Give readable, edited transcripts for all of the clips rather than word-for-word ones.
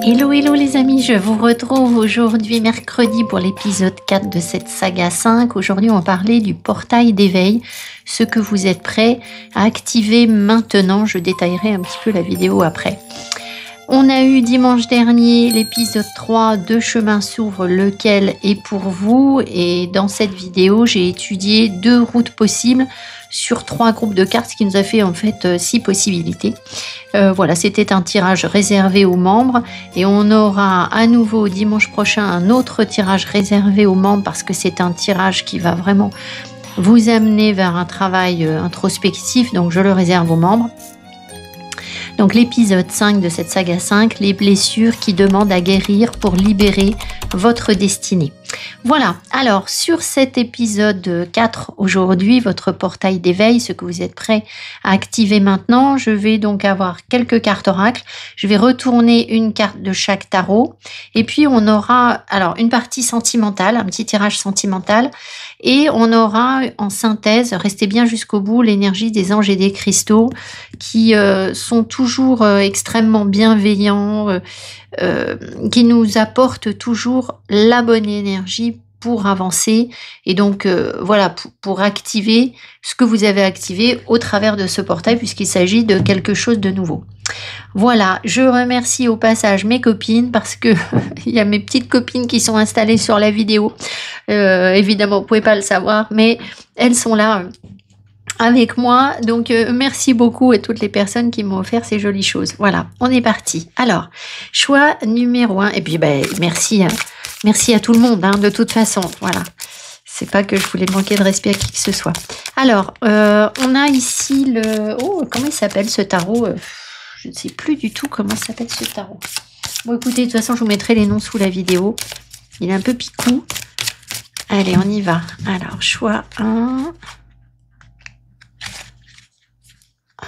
Hello, hello les amis, je vous retrouve aujourd'hui mercredi pour l'épisode 4 de cette saga 5. Aujourd'hui, on va parler du portail d'éveil, ce que vous êtes prêts à activer maintenant. Je détaillerai un petit peu la vidéo après. On a eu dimanche dernier l'épisode 3 de Chemin s'ouvre, lequel est pour vous. Et dans cette vidéo, j'ai étudié 2 routes possibles sur 3 groupes de cartes, ce qui nous a fait en fait 6 possibilités. Voilà, c'était un tirage réservé aux membres et on aura à nouveau dimanche prochain un autre tirage réservé aux membres parce que c'est un tirage qui va vraiment vous amener vers un travail introspectif, donc je le réserve aux membres. Donc l'épisode 5 de cette saga 5, les blessures qui demandent à guérir pour libérer votre destinée. Voilà, alors sur cet épisode 4 aujourd'hui, votre portail d'éveil, ce que vous êtes prêts à activer maintenant, je vais donc avoir quelques cartes oracles. Je vais retourner une carte de chaque tarot et puis on aura alors une partie sentimentale, un petit tirage sentimental et on aura en synthèse, restez bien jusqu'au bout, l'énergie des anges et des cristaux qui sont toujours extrêmement bienveillants, qui nous apportent toujours la bonne énergie pour avancer et donc voilà pour activer ce que vous avez activé au travers de ce portail puisqu'il s'agit de quelque chose de nouveau. Voilà, je remercie au passage mes copines parce que il y a mes petites copines qui sont installées sur la vidéo. Évidemment, vous pouvez pas le savoir, mais elles sont là avec moi. Donc, merci beaucoup à toutes les personnes qui m'ont offert ces jolies choses. Voilà, on est parti. Alors, choix numéro 1. Et puis, merci à tout le monde, hein, de toute façon. Voilà. C'est pas que je voulais manquer de respect à qui que ce soit. Alors, on a ici le... Oh, comment il s'appelle ce tarot? Je ne sais plus du tout comment s'appelle ce tarot. Bon, écoutez, de toute façon, je vous mettrai les noms sous la vidéo. Il est un peu picou. Allez, on y va. Alors, choix 1.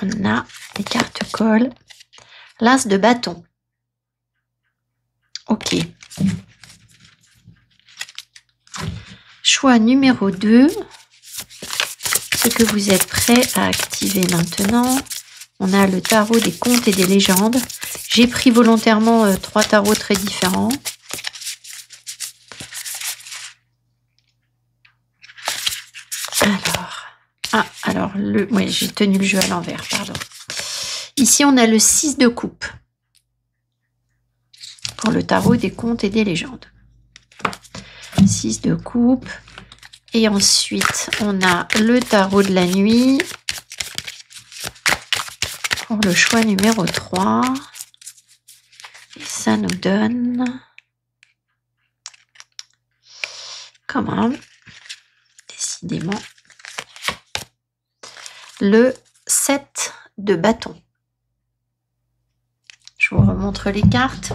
On a des cartes colle. L'as de bâton. Ok. Choix numéro 2. Ce que vous êtes prêts à activer maintenant. On a le tarot des contes et des légendes. J'ai pris volontairement 3 tarots très différents. Oui, j'ai tenu le jeu à l'envers, pardon. Ici, on a le 6 de coupe pour le tarot des contes et des légendes. 6 de coupe. Et ensuite, on a le tarot de la nuit pour le choix numéro 3. Et ça nous donne... Comment? Décidément... le 7 de bâton. Je vous remontre les cartes.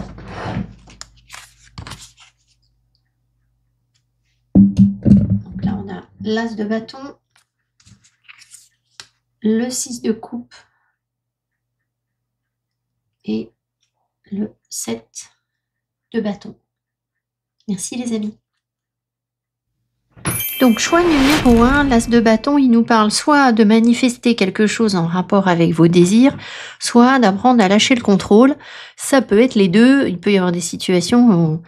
Donc là, on a l'as de bâton, le 6 de coupe et le 7 de bâton. Merci les amis. Donc, choix numéro 1, l'as de bâton, il nous parle soit de manifester quelque chose en rapport avec vos désirs, soit d'apprendre à lâcher le contrôle. Ça peut être les deux. Il peut y avoir des situations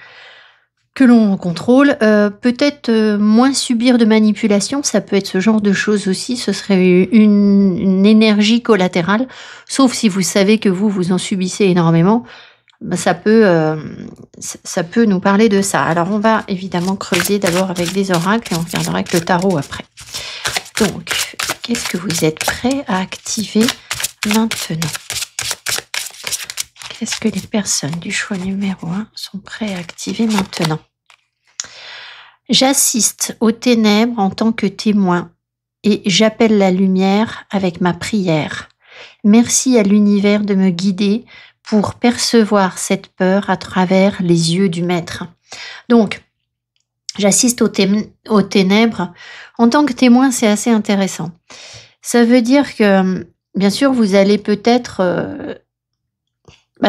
que l'on contrôle. Peut-être moins subir de manipulation, ça peut être ce genre de choses aussi. Ce serait une énergie collatérale, sauf si vous savez que vous en subissez énormément. Ça peut nous parler de ça. Alors, on va évidemment creuser d'abord avec des oracles et on regardera avec le tarot après. Donc, qu'est-ce que vous êtes prêts à activer maintenant? Qu'est-ce que les personnes du choix numéro 1 sont prêts à activer maintenant? J'assiste aux ténèbres en tant que témoin et j'appelle la lumière avec ma prière. Merci à l'univers de me guider pour percevoir cette peur à travers les yeux du maître. Donc, j'assiste aux ténèbres. En tant que témoin, c'est assez intéressant. Ça veut dire que, bien sûr, vous allez peut-être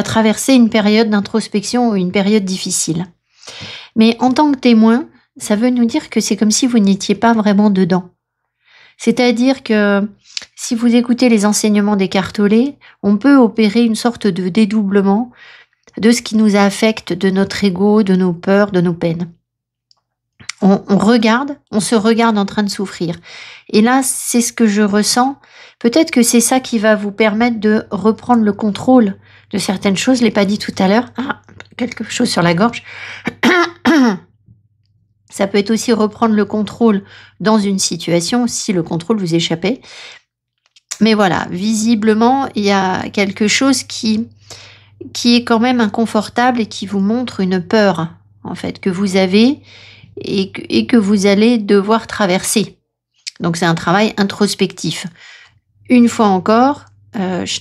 traverser une période d'introspection ou une période difficile. Mais en tant que témoin, ça veut nous dire que c'est comme si vous n'étiez pas vraiment dedans. C'est-à-dire que si vous écoutez les enseignements des cartolés, on peut opérer une sorte de dédoublement de ce qui nous affecte, de notre ego, de nos peurs, de nos peines. On se regarde en train de souffrir. Et là, c'est ce que je ressens. Peut-être que c'est ça qui va vous permettre de reprendre le contrôle de certaines choses. Je ne l'ai pas dit tout à l'heure. Ah, quelque chose sur la gorge. Ça peut être aussi reprendre le contrôle dans une situation, si le contrôle vous échappait. Mais voilà, visiblement, il y a quelque chose qui est quand même inconfortable et qui vous montre une peur, en fait, que vous avez et que vous allez devoir traverser. Donc c'est un travail introspectif. Une fois encore,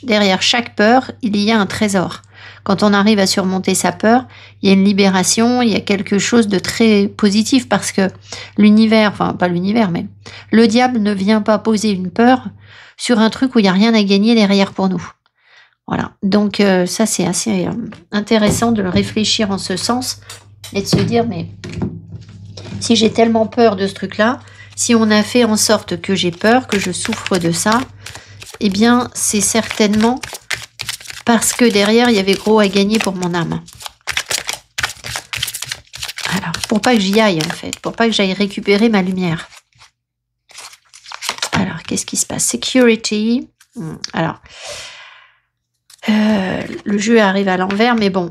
derrière chaque peur, il y a un trésor. Quand on arrive à surmonter sa peur, il y a une libération, il y a quelque chose de très positif parce que l'univers, enfin pas l'univers, mais le diable ne vient pas poser une peur sur un truc où il n'y a rien à gagner derrière pour nous. Voilà, donc ça c'est assez intéressant de le réfléchir en ce sens et de se dire mais si j'ai tellement peur de ce truc-là, si on a fait en sorte que j'ai peur, que je souffre de ça, eh bien, c'est certainement parce que derrière, il y avait gros à gagner pour mon âme. Alors, pour pas que j'y aille, en fait, pour pas que j'aille récupérer ma lumière. Alors, qu'est-ce qui se passe? Security. Alors, le jeu arrive à l'envers, mais bon,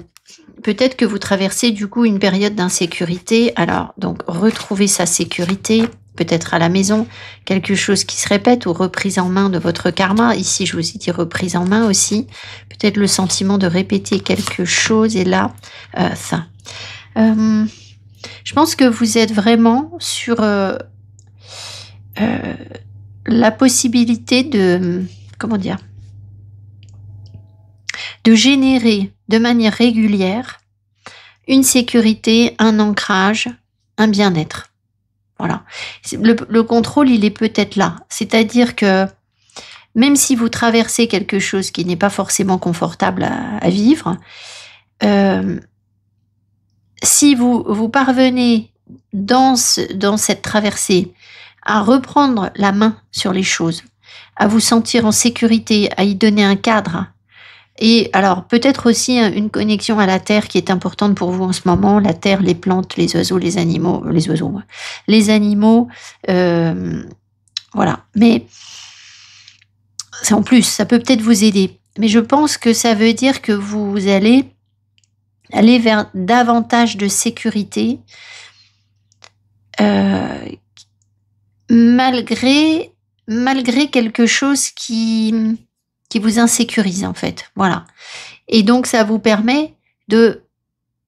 peut-être que vous traversez du coup une période d'insécurité. Alors, donc, retrouver sa sécurité, peut-être à la maison, quelque chose qui se répète ou reprise en main de votre karma. Ici, je vous ai dit reprise en main aussi. Peut-être le sentiment de répéter quelque chose. Et là, ça. Je pense que vous êtes vraiment sur la possibilité de, comment dire, de générer de manière régulière une sécurité, un ancrage, un bien-être. Voilà. Le contrôle, il est peut-être là. C'est-à-dire que même si vous traversez quelque chose qui n'est pas forcément confortable à vivre, si vous parvenez dans cette traversée à reprendre la main sur les choses, à vous sentir en sécurité, à y donner un cadre, et alors peut-être aussi une connexion à la terre qui est importante pour vous en ce moment, la terre, les plantes, les oiseaux, les animaux, voilà. Mais en plus, ça peut peut-être vous aider. Mais je pense que ça veut dire que vous allez aller vers davantage de sécurité malgré quelque chose qui vous insécurise en fait. Voilà. Et donc ça vous permet de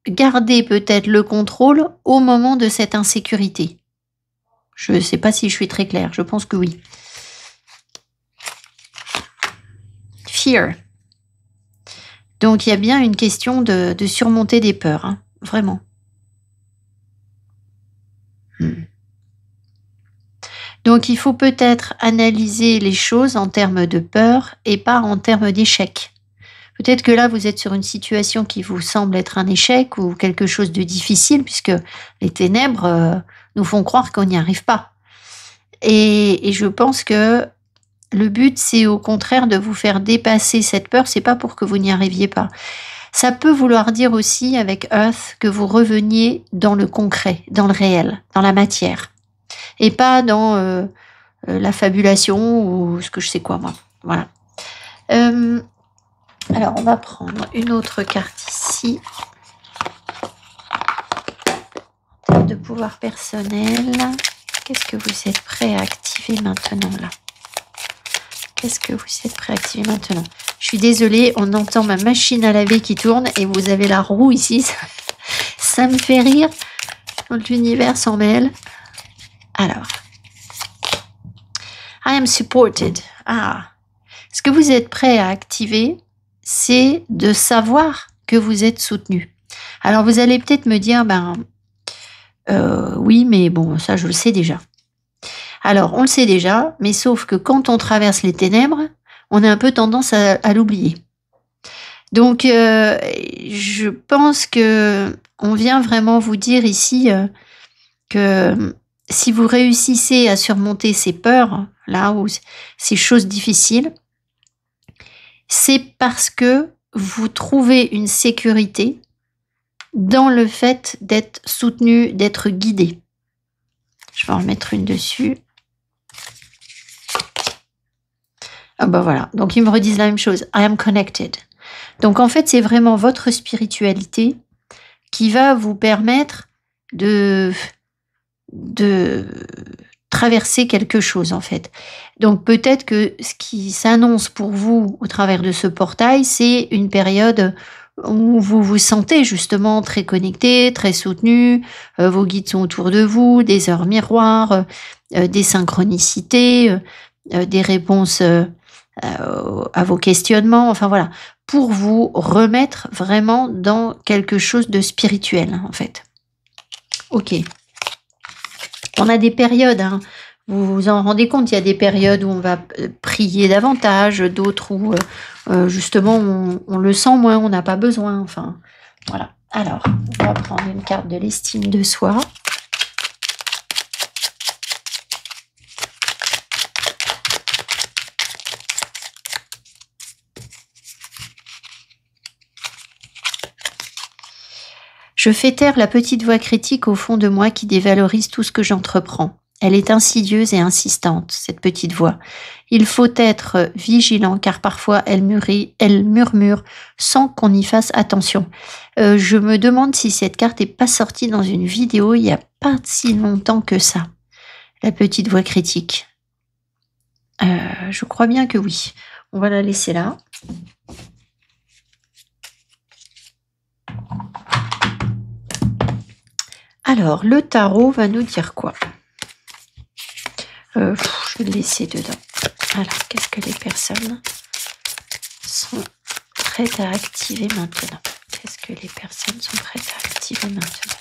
garder peut-être le contrôle au moment de cette insécurité. Je ne sais pas si je suis très claire, je pense que oui. Fear. Donc il y a bien une question de surmonter des peurs, hein, vraiment. Donc il faut peut-être analyser les choses en termes de peur et pas en termes d'échec. Peut-être que là, vous êtes sur une situation qui vous semble être un échec ou quelque chose de difficile, puisque les ténèbres nous font croire qu'on n'y arrive pas. Et je pense que le but, c'est au contraire de vous faire dépasser cette peur, c'est pas pour que vous n'y arriviez pas. Ça peut vouloir dire aussi, avec Earth, que vous reveniez dans le concret, dans le réel, dans la matière. Et pas dans la fabulation ou ce que je sais quoi, moi. Voilà. Alors, on va prendre une autre carte ici. En termes de pouvoir personnel, qu'est-ce que vous êtes prêt à activer maintenant, là? Qu'est-ce que vous êtes prêt à activer maintenant? Je suis désolée, on entend ma machine à laver qui tourne et vous avez la roue ici. Ça me fait rire. L'univers s'en mêle. Alors, I am supported. Ce que vous êtes prêt à activer, c'est de savoir que vous êtes soutenu. Alors, vous allez peut-être me dire, oui, mais bon, ça, je le sais déjà. Alors, on le sait déjà, mais sauf que quand on traverse les ténèbres, on a un peu tendance à l'oublier. Donc, je pense que on vient vraiment vous dire ici que si vous réussissez à surmonter ces peurs, là, ou ces choses difficiles, c'est parce que vous trouvez une sécurité dans le fait d'être soutenu, d'être guidé. Je vais en remettre une dessus. Ah bah voilà, donc ils me redisent la même chose. I am connected. Donc en fait, c'est vraiment votre spiritualité qui va vous permettre de traverser quelque chose en fait. Donc peut-être que ce qui s'annonce pour vous au travers de ce portail, c'est une période où vous vous sentez justement très connecté, très soutenu, vos guides sont autour de vous, des heures miroirs, des synchronicités, des réponses à vos questionnements, enfin voilà, pour vous remettre vraiment dans quelque chose de spirituel en fait. Ok. On a des périodes, hein. Vous vous en rendez compte, il y a des périodes où on va prier davantage, d'autres où justement on le sent moins, on n'a pas besoin, enfin voilà. Alors, on va prendre une carte de l'estime de soi. Je fais taire la petite voix critique au fond de moi qui dévalorise tout ce que j'entreprends. Elle est insidieuse et insistante, cette petite voix. Il faut être vigilant car parfois elle murmure sans qu'on y fasse attention. Je me demande si cette carte n'est pas sortie dans une vidéo il n'y a pas si longtemps que ça. La petite voix critique. Je crois bien que oui. On va la laisser là. Alors, le tarot va nous dire quoi? Je vais le laisser dedans. Alors, qu'est-ce que les personnes sont prêtes à activer maintenant? Qu'est-ce que les personnes sont prêtes à activer maintenant?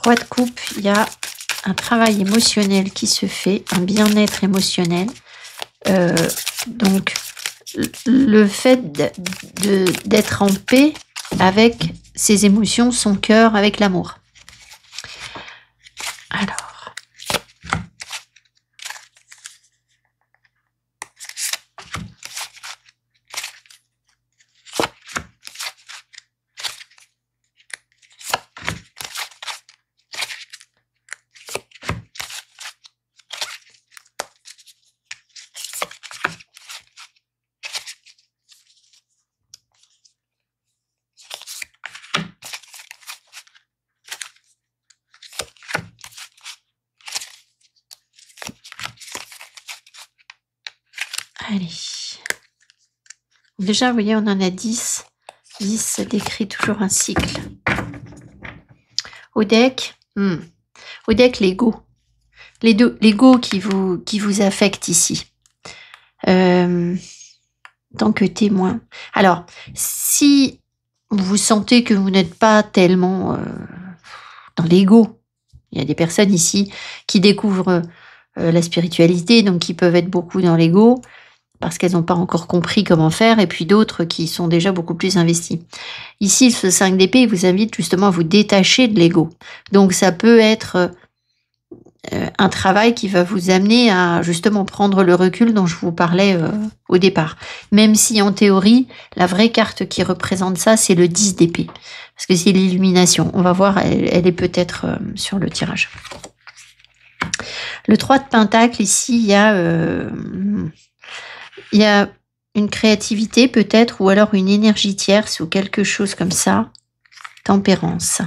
Roi de coupe, il y a un travail émotionnel qui se fait, un bien-être émotionnel. Donc, le fait d'être en paix avec ses émotions, son cœur, avec l'amour. Alors. Allez. Déjà, vous voyez, on en a 10. 10, ça décrit toujours un cycle. Au deck, l'ego. L'ego qui vous affecte ici. Tant que témoin. Alors, si vous sentez que vous n'êtes pas tellement dans l'ego, il y a des personnes ici qui découvrent la spiritualité, donc qui peuvent être beaucoup dans l'ego, parce qu'elles n'ont pas encore compris comment faire, et puis d'autres qui sont déjà beaucoup plus investies. Ici, ce 5 d'épée vous invite justement à vous détacher de l'ego. Donc ça peut être un travail qui va vous amener à justement prendre le recul dont je vous parlais au départ. Même si en théorie, la vraie carte qui représente ça, c'est le 10 d'épée. Parce que c'est l'illumination. On va voir, elle est peut-être sur le tirage. Le 3 de pentacle, ici, il y a une créativité peut-être, ou alors une énergie tierce, ou quelque chose comme ça. Tempérance.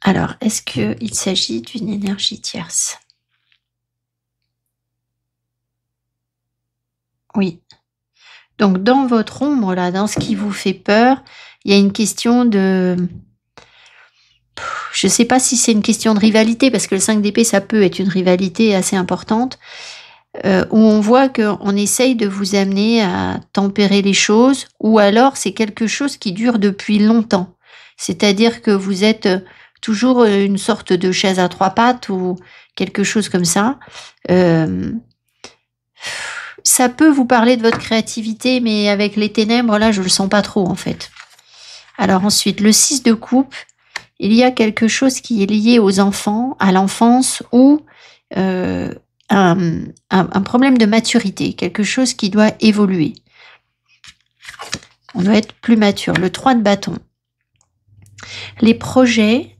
Alors, est-ce qu'il s'agit d'une énergie tierce? Oui. Donc, dans votre ombre, là, dans ce qui vous fait peur, il y a une question de... Je ne sais pas si c'est une question de rivalité, parce que le 5 d'épée, ça peut être une rivalité assez importante, où on voit qu'on essaye de vous amener à tempérer les choses, ou alors c'est quelque chose qui dure depuis longtemps. C'est-à-dire que vous êtes toujours une sorte de chaise à 3 pattes, ou quelque chose comme ça. Ça peut vous parler de votre créativité, mais avec les ténèbres, là, je ne le sens pas trop, en fait. Alors ensuite, le 6 de coupe, il y a quelque chose qui est lié aux enfants, à l'enfance, ou un un problème de maturité, quelque chose qui doit évoluer. On doit être plus mature. Le 3 de bâton. Les projets.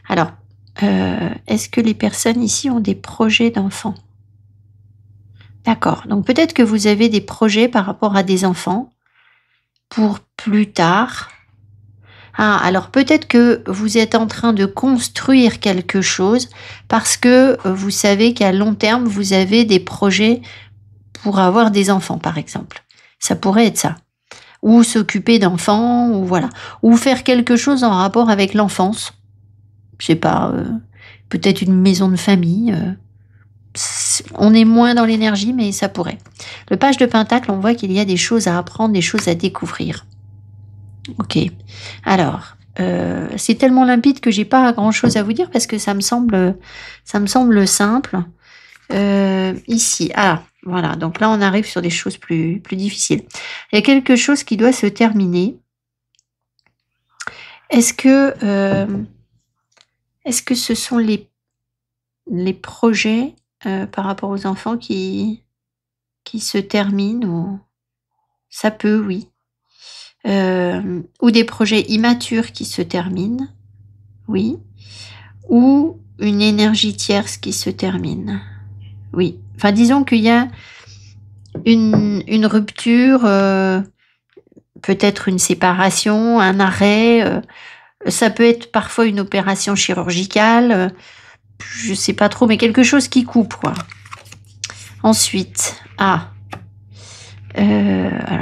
Alors, est-ce que les personnes ici ont des projets d'enfants? D'accord. Donc peut-être que vous avez des projets par rapport à des enfants pour plus tard. Ah, alors peut-être que vous êtes en train de construire quelque chose parce que vous savez qu'à long terme, vous avez des projets pour avoir des enfants, par exemple. Ça pourrait être ça. Ou s'occuper d'enfants, ou voilà. Ou faire quelque chose en rapport avec l'enfance. Je sais pas, peut-être une maison de famille. On est moins dans l'énergie, mais ça pourrait. Le page de Pentacle, on voit qu'il y a des choses à apprendre, des choses à découvrir. Ok. Alors, c'est tellement limpide que j'ai pas grand-chose à vous dire parce que ça me semble simple. Ici, voilà. Donc là, on arrive sur des choses plus difficiles. Il y a quelque chose qui doit se terminer. Est-ce que ce sont les projets par rapport aux enfants qui se terminent ou ça peut, oui. Ou des projets immatures qui se terminent, oui. Ou une énergie tierce qui se termine, oui. Enfin, disons qu'il y a une rupture, peut-être une séparation, un arrêt. Ça peut être parfois une opération chirurgicale. Je sais pas trop, mais quelque chose qui coupe, quoi. Ensuite, alors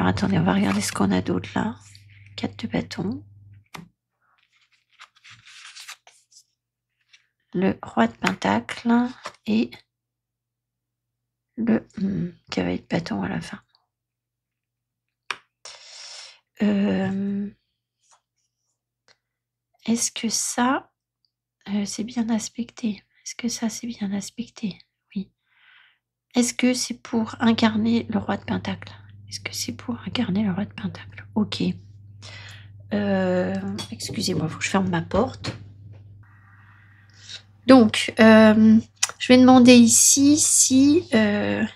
attendez, on va regarder ce qu'on a d'autre là. 4 de bâton. Le roi de pentacle et le cavalier de bâton à la fin. Est-ce que ça, c'est bien aspecté? Est-ce que ça, c'est bien aspecté? Oui. Est-ce que c'est pour incarner le roi de pentacle? Est-ce que c'est pour incarner le roi de pentacle? Ok. Excusez-moi, il faut que je ferme ma porte. Donc, je vais demander ici si il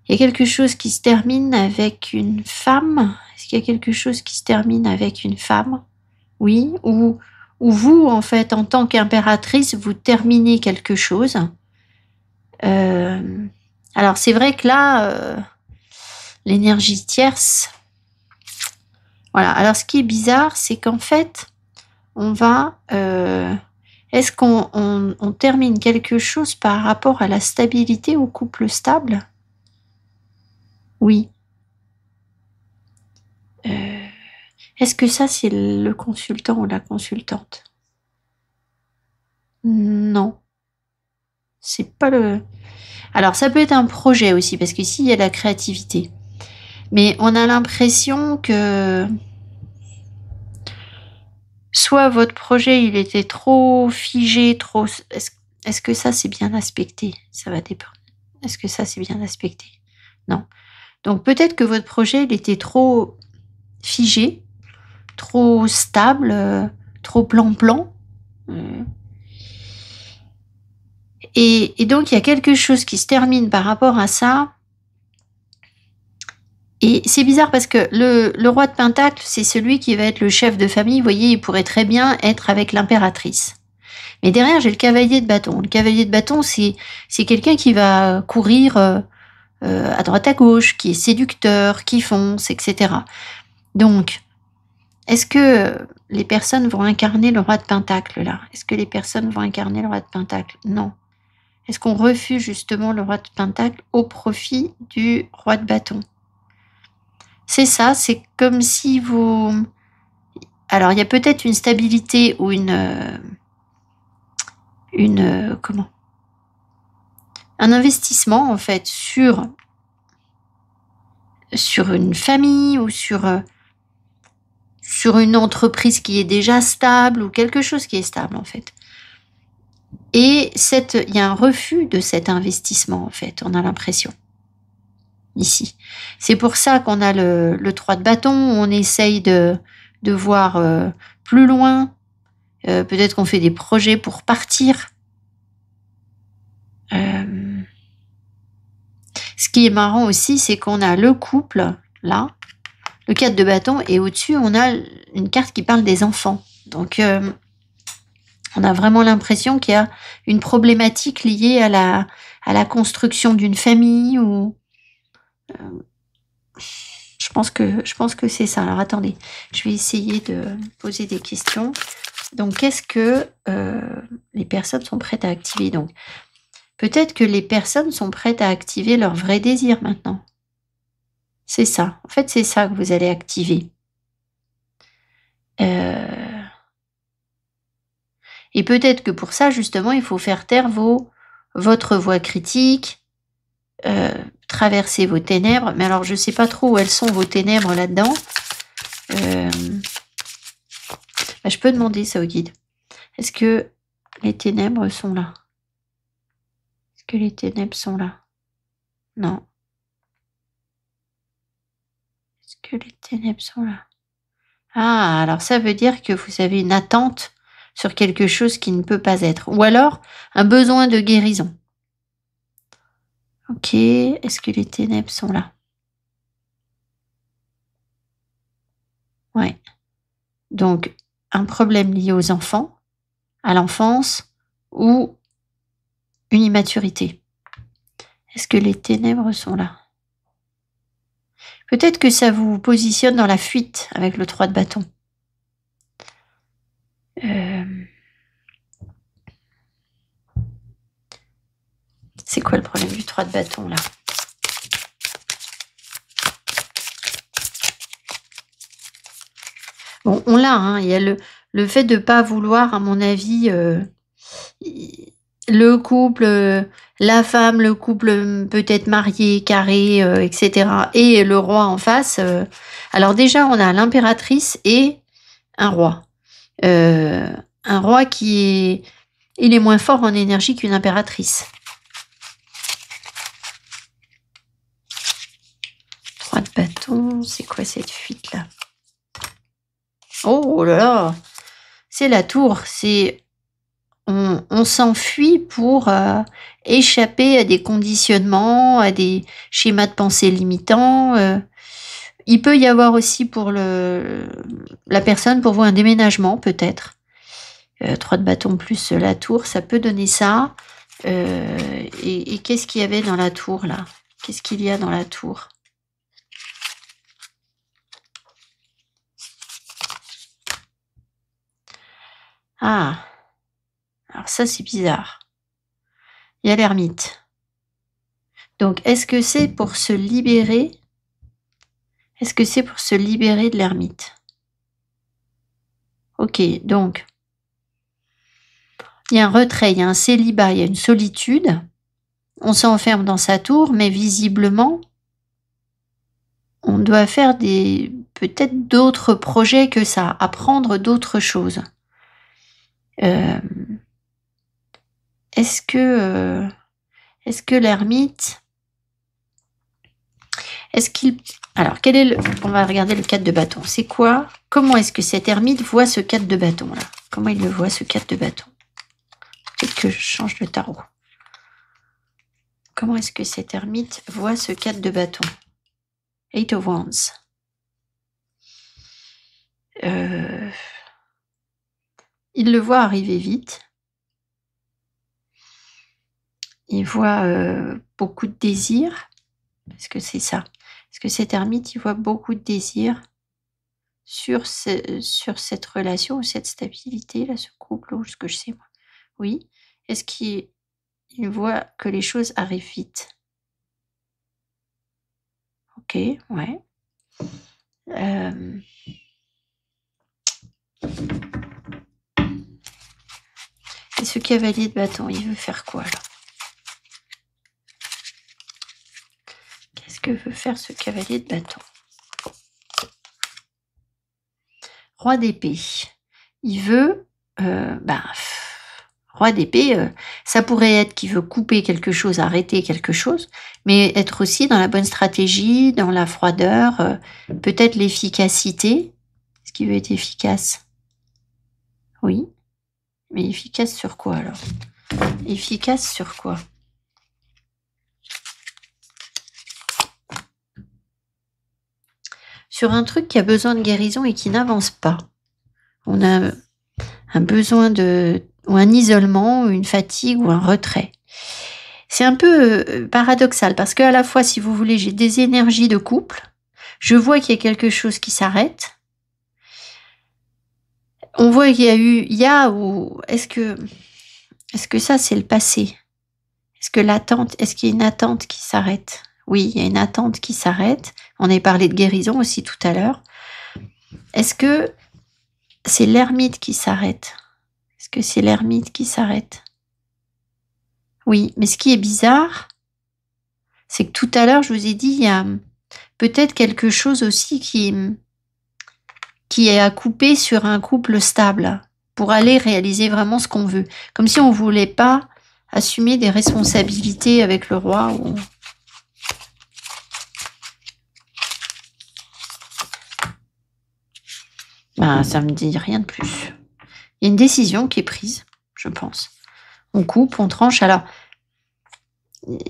y a quelque chose qui se termine avec une femme. Est-ce qu'il y a quelque chose qui se termine avec une femme? Oui. Ou vous, en fait, en tant qu'impératrice, vous terminez quelque chose. Alors, c'est vrai que là, l'énergie tierce. Voilà. Alors, ce qui est bizarre, c'est qu'en fait, on va... est-ce qu'on termine quelque chose par rapport à la stabilité au couple stable? Oui. Est-ce que ça, c'est le consultant ou la consultante? Non. C'est pas le... Alors, ça peut être un projet aussi, parce qu'ici, il y a la créativité. Mais on a l'impression que... soit votre projet, il était trop figé, trop... Est-ce que ça, c'est bien aspecté? Ça va dépendre. Est-ce que ça, c'est bien aspecté? Non. Donc, peut-être que votre projet, il était trop figé, trop stable, trop plan-plan. Et donc, il y a quelque chose qui se termine par rapport à ça. Et c'est bizarre parce que le roi de pentacle, c'est celui qui va être le chef de famille. Vous voyez, il pourrait très bien être avec l'impératrice. Mais derrière, j'ai le cavalier de bâton. Le cavalier de bâton, c'est quelqu'un qui va courir à droite à gauche, qui est séducteur, qui fonce, etc. Donc, est-ce que les personnes vont incarner le roi de pentacle là? Est-ce que les personnes vont incarner le roi de pentacle? Non. Est-ce qu'on refuse justement le roi de pentacle au profit du roi de bâton? C'est ça, c'est comme si vous... Alors, il y a peut-être une stabilité ou comment? Un investissement, en fait, sur une famille ou sur une entreprise qui est déjà stable ou quelque chose qui est stable, en fait. Et il y a un refus de cet investissement, en fait, on a l'impression. Ici. C'est pour ça qu'on a le 3 de bâton, on essaye de voir plus loin. Peut-être qu'on fait des projets pour partir. qui est marrant aussi, c'est qu'on a le couple, là, le 4 de bâton, et au-dessus, on a une carte qui parle des enfants. Donc, on a vraiment l'impression qu'il y a une problématique liée à la construction d'une famille ou... je pense que c'est ça. Alors, attendez, je vais essayer de poser des questions. Donc, qu'est-ce que les personnes sont prêtes à activer? Donc, peut-être que les personnes sont prêtes à activer leur vrai désir maintenant. C'est ça. En fait, c'est ça que vous allez activer. Et peut-être que pour ça, justement, il faut faire taire votre voix critique, traverser vos ténèbres. Mais alors, je ne sais pas trop où elles sont, vos ténèbres, là-dedans. Je peux demander ça au guide. Est-ce que les ténèbres sont là? Est-ce que les ténèbres sont là? Non. Est-ce que les ténèbres sont là? Ah, alors ça veut dire que vous avez une attente sur quelque chose qui ne peut pas être. Ou alors, un besoin de guérison. Ok, est-ce que les ténèbres sont là? Ouais. Donc, un problème lié aux enfants, à l'enfance, ou une immaturité. Est-ce que les ténèbres sont là? Peut-être que ça vous positionne dans la fuite avec le 3 de bâton. C'est quoi le problème du 3 de bâton, là? Bon, on l'a, hein, il y a le fait de ne pas vouloir, à mon avis, le couple, la femme, le couple peut-être marié, carré, etc. Et le roi en face. Alors déjà, on a l'impératrice et un roi. Un roi il est moins fort en énergie qu'une impératrice. 3 de bâton, c'est quoi cette fuite-là? Oh là là, c'est la tour, c'est... On s'enfuit pour échapper à des conditionnements, à des schémas de pensée limitants. Il peut y avoir aussi pour la personne, pour vous, un déménagement peut-être. 3 de bâton plus la tour, ça peut donner ça. Et qu'est-ce qu'il y avait dans la tour, là? Qu'est-ce qu'il y a dans la tour? Ah, alors ça, c'est bizarre. Il y a l'ermite. Donc, est-ce que c'est pour se libérer? Est-ce que c'est pour se libérer de l'ermite? Ok, donc, il y a un retrait, il y a un célibat, il y a une solitude. On s'enferme dans sa tour, mais visiblement, on doit faire peut-être d'autres projets que ça, apprendre d'autres choses. Est-ce que l'ermite, alors, on va regarder le 4 de bâton. C'est quoi? Comment est-ce que cet ermite voit ce 4 de bâton là? Comment il le voit, ce 4 de bâton? Peut-être que je change le tarot. Comment est-ce que cet ermite voit ce 4 de bâton? 8 of Wands. Il le voit arriver vite. Il voit beaucoup de désirs. Est-ce que c'est ça? Est-ce que cet ermite, il voit beaucoup de désirs sur cette relation ou cette stabilité, là, ce couple, ou ce que je sais moi? Oui. Est-ce qu'il voit que les choses arrivent vite? Ok, ouais. Et ce cavalier de bâton, il veut faire quoi là? Qu'est-ce que veut faire ce cavalier de bâton? Roi d'épée. Il veut... Roi d'épée, ça pourrait être qu'il veut couper quelque chose, arrêter quelque chose, mais être aussi dans la bonne stratégie, dans la froideur, peut-être l'efficacité. Est-ce qu'il veut être efficace? Oui. Mais efficace sur quoi alors? Efficace sur quoi? sur un truc qui a besoin de guérison et qui n'avance pas. On a un besoin ou un isolement, ou une fatigue, ou un retrait. C'est un peu paradoxal, parce qu'à la fois, si vous voulez, j'ai des énergies de couple, je vois qu'il y a quelque chose qui s'arrête, on voit qu'il y a ou est-ce que ça c'est le passé? Est-ce qu'il y a une attente qui s'arrête? Oui, il y a une attente qui s'arrête. On a parlé de guérison aussi tout à l'heure. Est-ce que c'est l'ermite qui s'arrête? Est-ce que c'est l'ermite qui s'arrête? Oui, mais ce qui est bizarre, c'est que tout à l'heure, je vous ai dit, il y a peut-être quelque chose aussi qui est à couper sur un couple stable pour aller réaliser vraiment ce qu'on veut. Comme si on ne voulait pas assumer des responsabilités avec le roi. Ben, ça me dit rien de plus. Il y a une décision qui est prise, je pense. On coupe, on tranche. Alors,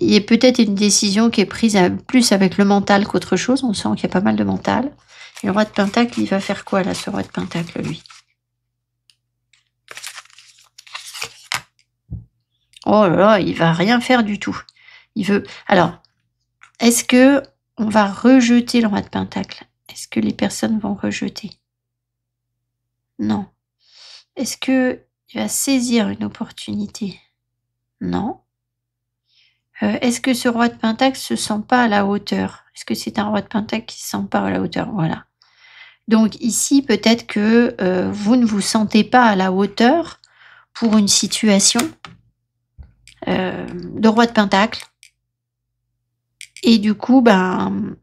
il y a peut-être une décision qui est prise plus avec le mental qu'autre chose. On sent qu'il y a pas mal de mental. Et le roi de Pentacle, il va faire quoi là, ce roi de Pentacle, lui? Oh là là, il va rien faire du tout. Il veut. Alors, est-ce que on va rejeter le roi de Pentacle? Est-ce que les personnes vont rejeter? Non. Est-ce que il va saisir une opportunité? Non. Est-ce que ce roi de Pentacle se sent pas à la hauteur? Est-ce que c'est un roi de Pentacle qui se sent pas à la hauteur? Voilà. Donc ici, peut-être que vous ne vous sentez pas à la hauteur pour une situation de roi de Pentacle. Et du coup, ben,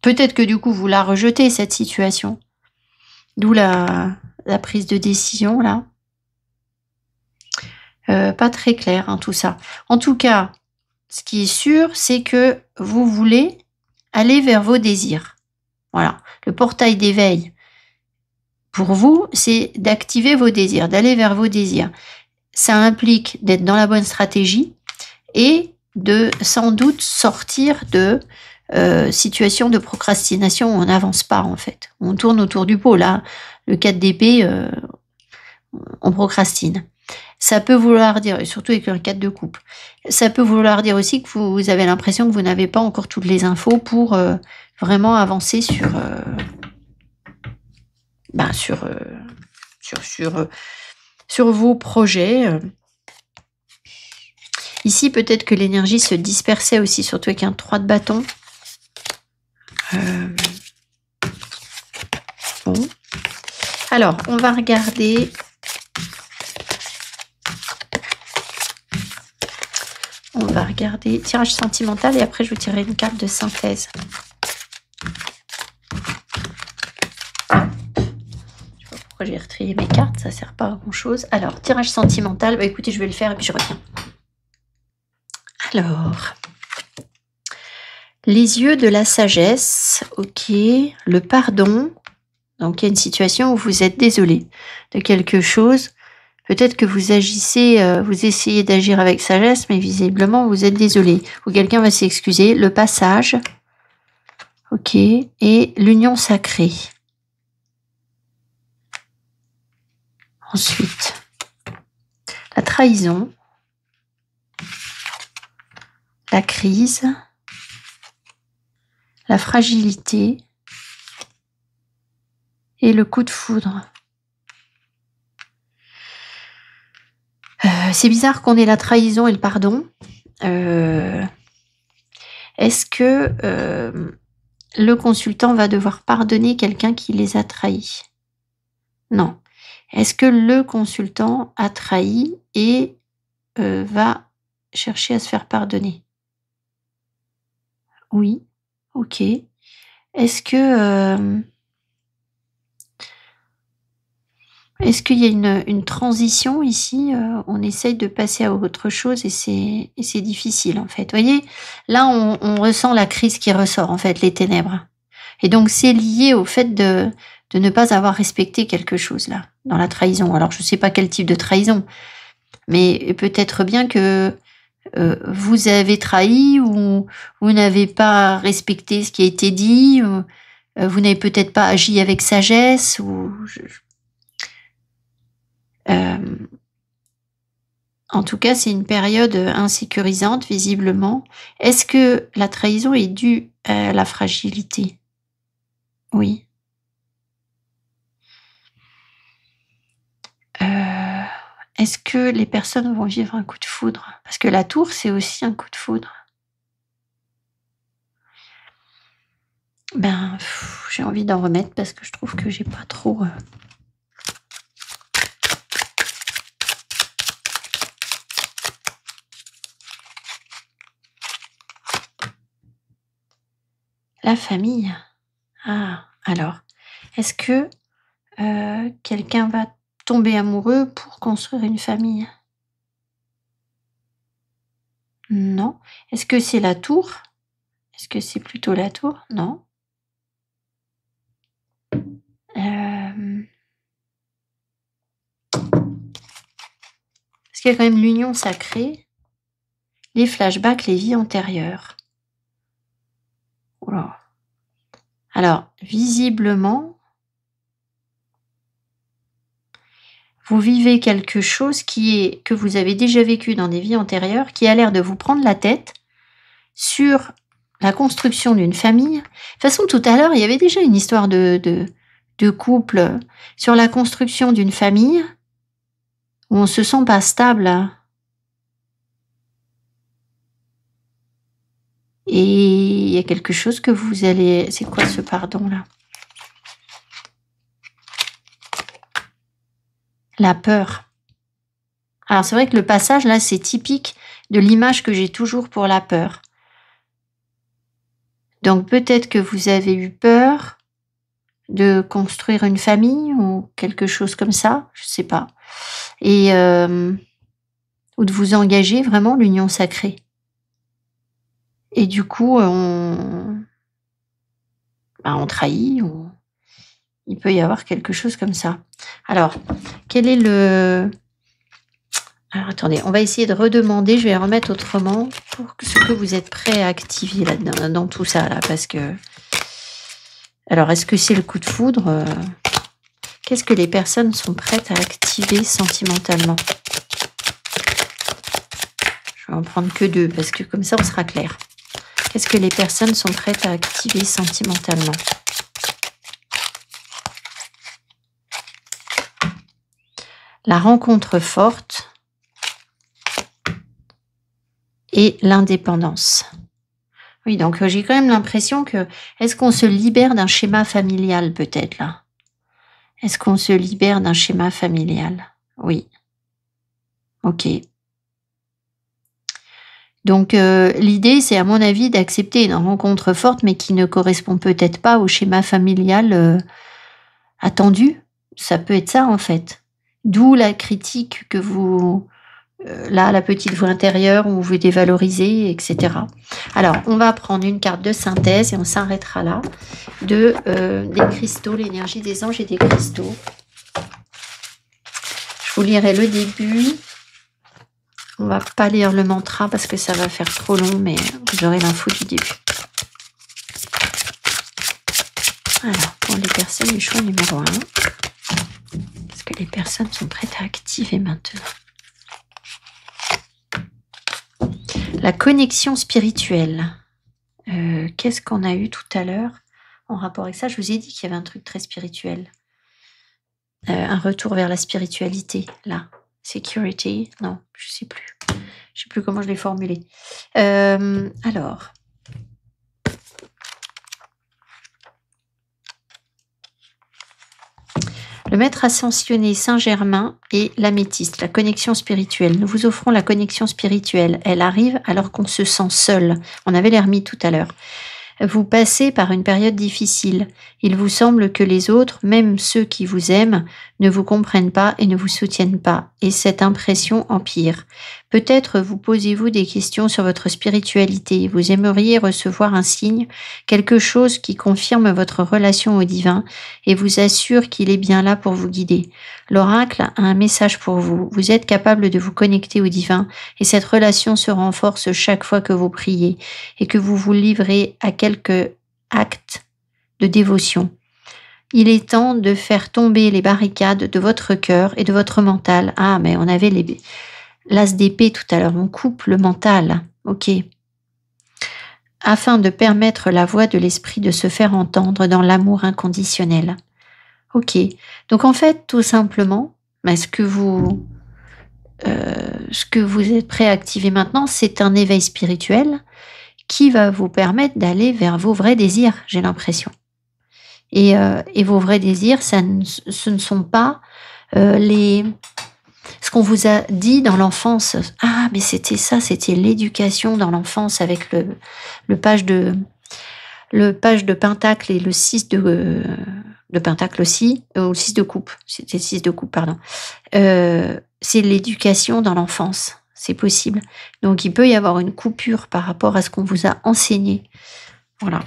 peut-être que du coup, vous la rejetez, cette situation. D'où la prise de décision, là. Pas très clair, hein, tout ça. En tout cas, ce qui est sûr, c'est que vous voulez aller vers vos désirs. Voilà. Le portail d'éveil, pour vous, c'est d'activer vos désirs, d'aller vers vos désirs. Ça implique d'être dans la bonne stratégie et de sans doute sortir de situation de procrastination où on n'avance pas, en fait. On tourne autour du pot. Là, le 4 d'épée, on procrastine. Ça peut vouloir dire, et surtout avec un 4 de coupe, ça peut vouloir dire aussi que vous avez l'impression que vous n'avez pas encore toutes les infos pour vraiment avancer sur vos projets. Ici, peut-être que l'énergie se dispersait aussi, surtout avec un 3 de bâton. Bon. Alors, on va regarder. On va regarder tirage sentimental et après je vous tirerai une carte de synthèse. Je sais pas pourquoi j'ai retrié mes cartes, ça sert pas à grand chose. Alors, tirage sentimental, bah écoutez, je vais le faire et puis je reviens. Alors, les yeux de la sagesse, ok, le pardon. Donc il y a une situation où vous êtes désolé de quelque chose. Peut-être que vous agissez, vous essayez d'agir avec sagesse, mais visiblement vous êtes désolé. Ou quelqu'un va s'excuser. Le passage. Ok. Et l'union sacrée. Ensuite, la trahison. La crise. La fragilité. Et le coup de foudre. C'est bizarre qu'on ait la trahison et le pardon. Est-ce que le consultant va devoir pardonner quelqu'un qui les a trahis? Non. Est-ce que le consultant a trahi et va chercher à se faire pardonner? Oui. Ok. Est-ce que... Est-ce qu'il y a une transition ici? On essaye de passer à autre chose et c'est difficile en fait. Vous voyez, là on ressent la crise qui ressort en fait, les ténèbres. Et donc c'est lié au fait de ne pas avoir respecté quelque chose là, dans la trahison. Alors je ne sais pas quel type de trahison, mais peut-être bien que vous avez trahi ou vous n'avez pas respecté ce qui a été dit, ou, vous n'avez peut-être pas agi avec sagesse, en tout cas, c'est une période insécurisante, visiblement. Est-ce que la trahison est due à la fragilité? Oui. Est-ce que les personnes vont vivre un coup de foudre? Parce que la tour, c'est aussi un coup de foudre. Ben, j'ai envie d'en remettre parce que je trouve que j'ai pas trop... La famille. Ah, alors, est-ce que quelqu'un va tomber amoureux pour construire une famille? Non. Est-ce que c'est la tour? Est-ce que c'est plutôt la tour? Non. Parce qu'il y a quand même l'union sacrée, les flashbacks, les vies antérieures. Oula. Alors, visiblement, vous vivez quelque chose que vous avez déjà vécu dans des vies antérieures, qui a l'air de vous prendre la tête sur la construction d'une famille. De toute façon, tout à l'heure, il y avait déjà une histoire de couple sur la construction d'une famille où on se sent pas stable. Et il y a quelque chose que vous allez... C'est quoi ce pardon-là? La peur. Alors, c'est vrai que le passage, là, c'est typique de l'image que j'ai toujours pour la peur. Donc, peut-être que vous avez eu peur de construire une famille ou quelque chose comme ça, je sais pas. Et ou de vous engager vraiment l'union sacrée. Et du coup, on trahit ou il peut y avoir quelque chose comme ça. Alors, quel est le... Alors, attendez, on va essayer de redemander, je vais remettre autrement pour ce que vous êtes prêts à activer là-dedans, dans tout ça, là, parce que... Alors, est-ce que c'est le coup de foudre? Qu'est-ce que les personnes sont prêtes à activer sentimentalement? Je vais en prendre que 2, parce que comme ça, on sera clair. Qu'est-ce que les personnes sont prêtes à activer sentimentalement? La rencontre forte et l'indépendance. Oui, donc j'ai quand même l'impression que... Est-ce qu'on se libère d'un schéma familial peut-être là? Est-ce qu'on se libère d'un schéma familial? Oui. Ok. Donc l'idée, c'est à mon avis d'accepter une rencontre forte, mais qui ne correspond peut-être pas au schéma familial attendu. Ça peut être ça en fait. D'où la critique que vous... là, la petite voix intérieure où vous dévalorisez, etc. Alors, on va prendre une carte de synthèse et on s'arrêtera là. Des cristaux, l'énergie des anges et des cristaux. Je vous lirai le début. On va pas lire le mantra parce que ça va faire trop long, mais vous aurez l'info du début. Alors, pour les personnes du choix numéro 1, est-ce que les personnes sont prêtes à activer maintenant? La connexion spirituelle. Qu'est-ce qu'on a eu tout à l'heure en rapport avec ça? Je vous ai dit qu'il y avait un truc très spirituel. Un retour vers la spiritualité, là. Security, non, je sais plus. Je sais plus comment je l'ai formulé. Alors. Le maître ascensionné Saint-Germain et l'améthyste, la connexion spirituelle. Nous vous offrons la connexion spirituelle. Elle arrive alors qu'on se sent seul. On avait l'ermite tout à l'heure. Vous passez par une période difficile. Il vous semble que les autres, même ceux qui vous aiment, ne vous comprennent pas et ne vous soutiennent pas. Et cette impression empire. Peut-être vous posez-vous des questions sur votre spiritualité. Vous aimeriez recevoir un signe, quelque chose qui confirme votre relation au divin et vous assure qu'il est bien là pour vous guider. L'oracle a un message pour vous. Vous êtes capable de vous connecter au divin et cette relation se renforce chaque fois que vous priez et que vous vous livrez à quelques actes de dévotion. Il est temps de faire tomber les barricades de votre cœur et de votre mental. Ah, mais on avait l'as d'épée tout à l'heure, on coupe le mental. Ok. Afin de permettre la voix de l'esprit de se faire entendre dans l'amour inconditionnel. Ok. Donc en fait, tout simplement, ce que vous êtes prêt à activer maintenant, c'est un éveil spirituel qui va vous permettre d'aller vers vos vrais désirs, j'ai l'impression. Et vos vrais désirs, ce ne sont pas ce qu'on vous a dit dans l'enfance. Ah, mais c'était ça, c'était l'éducation dans l'enfance avec le page de pentacle et le 6 de pentacle aussi, ou le 6 de coupe. C'était le 6 de coupe, pardon. C'est l'éducation dans l'enfance. C'est possible. Donc, il peut y avoir une coupure par rapport à ce qu'on vous a enseigné. Voilà.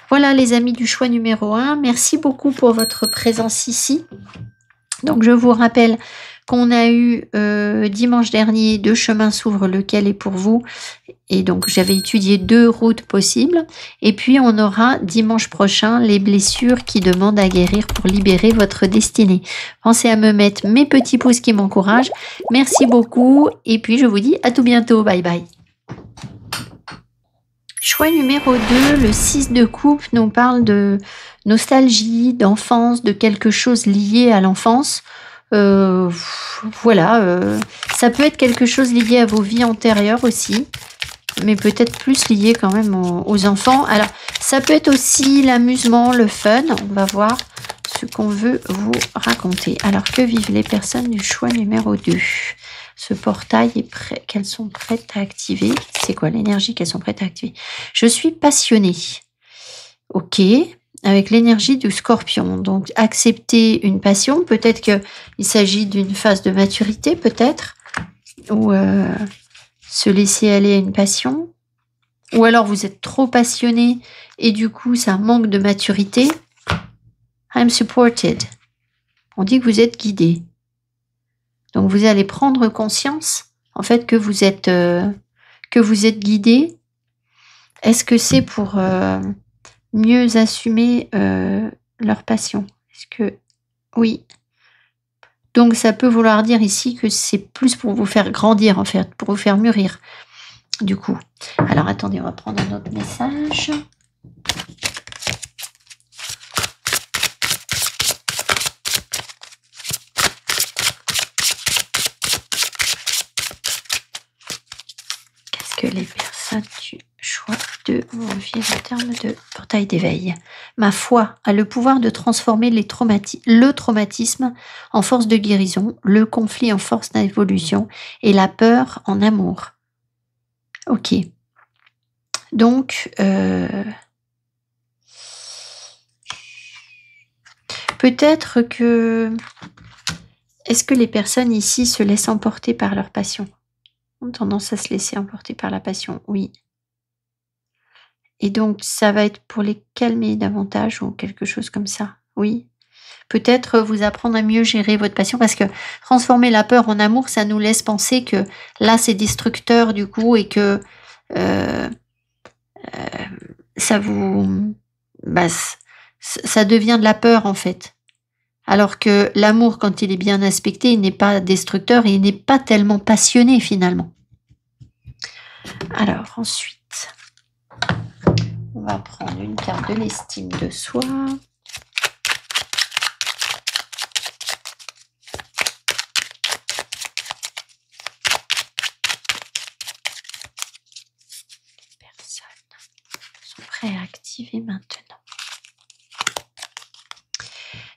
Voilà les amis du choix numéro 1. Merci beaucoup pour votre présence ici. Donc, je vous rappelle qu'on a eu dimanche dernier 2 chemins s'ouvrent, lequel est pour vous. Et donc, j'avais étudié 2 routes possibles. Et puis, on aura dimanche prochain les blessures qui demandent à guérir pour libérer votre destinée. Pensez à me mettre mes petits pouces qui m'encouragent. Merci beaucoup. Et puis, je vous dis à tout bientôt. Bye bye. Choix numéro 2, le 6 de coupe nous parle de nostalgie, d'enfance, de quelque chose lié à l'enfance. Voilà, ça peut être quelque chose lié à vos vies antérieures aussi, mais peut-être plus lié quand même aux enfants. Alors, ça peut être aussi l'amusement, le fun. On va voir ce qu'on veut vous raconter. Alors, que vivent les personnes du choix numéro 2 ? Ce portail est prêt, qu'elles sont prêtes à activer. C'est quoi l'énergie qu'elles sont prêtes à activer ? Je suis passionnée. Ok, avec l'énergie du scorpion. Donc, accepter une passion. Peut-être qu'il s'agit d'une phase de maturité, peut-être. Ou se laisser aller à une passion. Ou alors, vous êtes trop passionné et du coup, ça manque de maturité. I'm supported. On dit que vous êtes guidé. Donc, vous allez prendre conscience, en fait, que vous êtes guidé. Est-ce que c'est pour mieux assumer leur passion ? Est-ce que oui. Donc, ça peut vouloir dire ici que c'est plus pour vous faire grandir, en fait, pour vous faire mûrir, du coup. Alors, attendez, on va prendre un autre message. Que les personnes du choix de vont vivre en termes de portail d'éveil. Ma foi a le pouvoir de transformer le traumatisme en force de guérison, le conflit en force d'évolution et la peur en amour. Ok. Donc, peut-être que... Est-ce que les personnes ici se laissent emporter par leur passion ? Ont tendance à se laisser emporter par la passion, oui. Et donc, ça va être pour les calmer davantage ou quelque chose comme ça, oui. Peut-être vous apprendre à mieux gérer votre passion parce que transformer la peur en amour, ça nous laisse penser que là, c'est destructeur du coup et que ça vous... ça devient de la peur en fait. Alors que l'amour, quand il est bien aspecté, il n'est pas destructeur et il n'est pas tellement passionné finalement. Alors ensuite, on va prendre une carte de l'estime de soi. Les personnes sont prêtes à activer maintenant.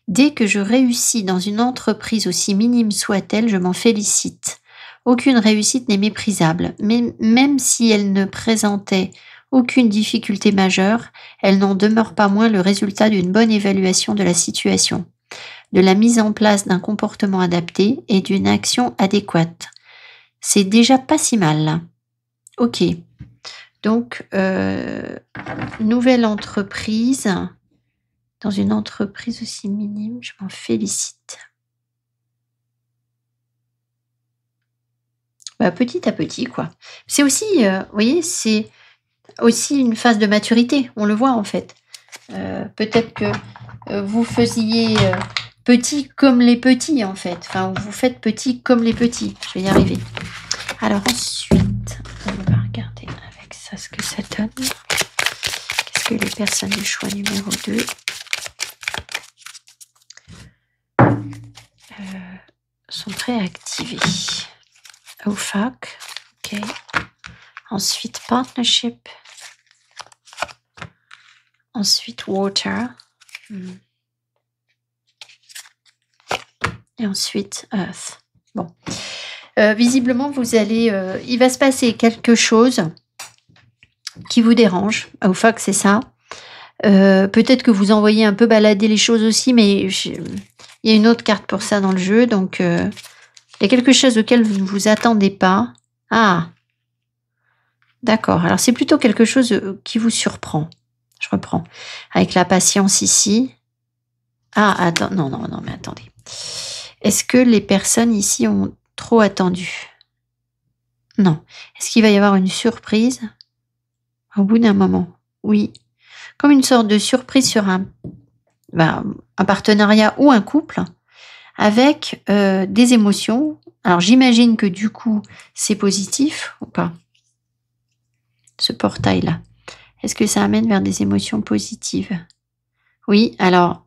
Dès que je réussis dans une entreprise aussi minime soit-elle, je m'en félicite. Aucune réussite n'est méprisable, mais même si elle ne présentait aucune difficulté majeure, elle n'en demeure pas moins le résultat d'une bonne évaluation de la situation, de la mise en place d'un comportement adapté et d'une action adéquate. C'est déjà pas si mal, là. Ok. Donc, nouvelle entreprise. Dans une entreprise aussi minime, je m'en félicite. Bah, petit à petit, quoi. C'est aussi, vous voyez, c'est aussi une phase de maturité. On le voit, en fait. Peut-être que vous faisiez petit comme les petits, en fait. Enfin, vous faites petit comme les petits. Je vais y arriver. Alors ensuite, on va regarder avec ça ce que ça donne. Qu'est-ce que les personnes du choix numéro 2 sont prêts à activer? Oh fuck. Ok. Ensuite, partnership. Ensuite, water. Et ensuite, earth. Bon. Visiblement, vous allez... il va se passer quelque chose qui vous dérange. Oh fuck, c'est ça. Peut-être que vous envoyez un peu balader les choses aussi, mais il y a une autre carte pour ça dans le jeu. Donc, il y a quelque chose auquel vous ne vous attendez pas. Ah, d'accord. Alors, c'est plutôt quelque chose qui vous surprend. Je reprends. Avec la patience ici. Ah, attends. Non, mais attendez. Est-ce que les personnes ici ont trop attendu? Non. Est-ce qu'il va y avoir une surprise au bout d'un moment? Oui. Comme une sorte de surprise sur un partenariat ou un couple avec des émotions. Alors, j'imagine que du coup, c'est positif ou pas? Ce portail-là. Est-ce que ça amène vers des émotions positives? Oui, alors,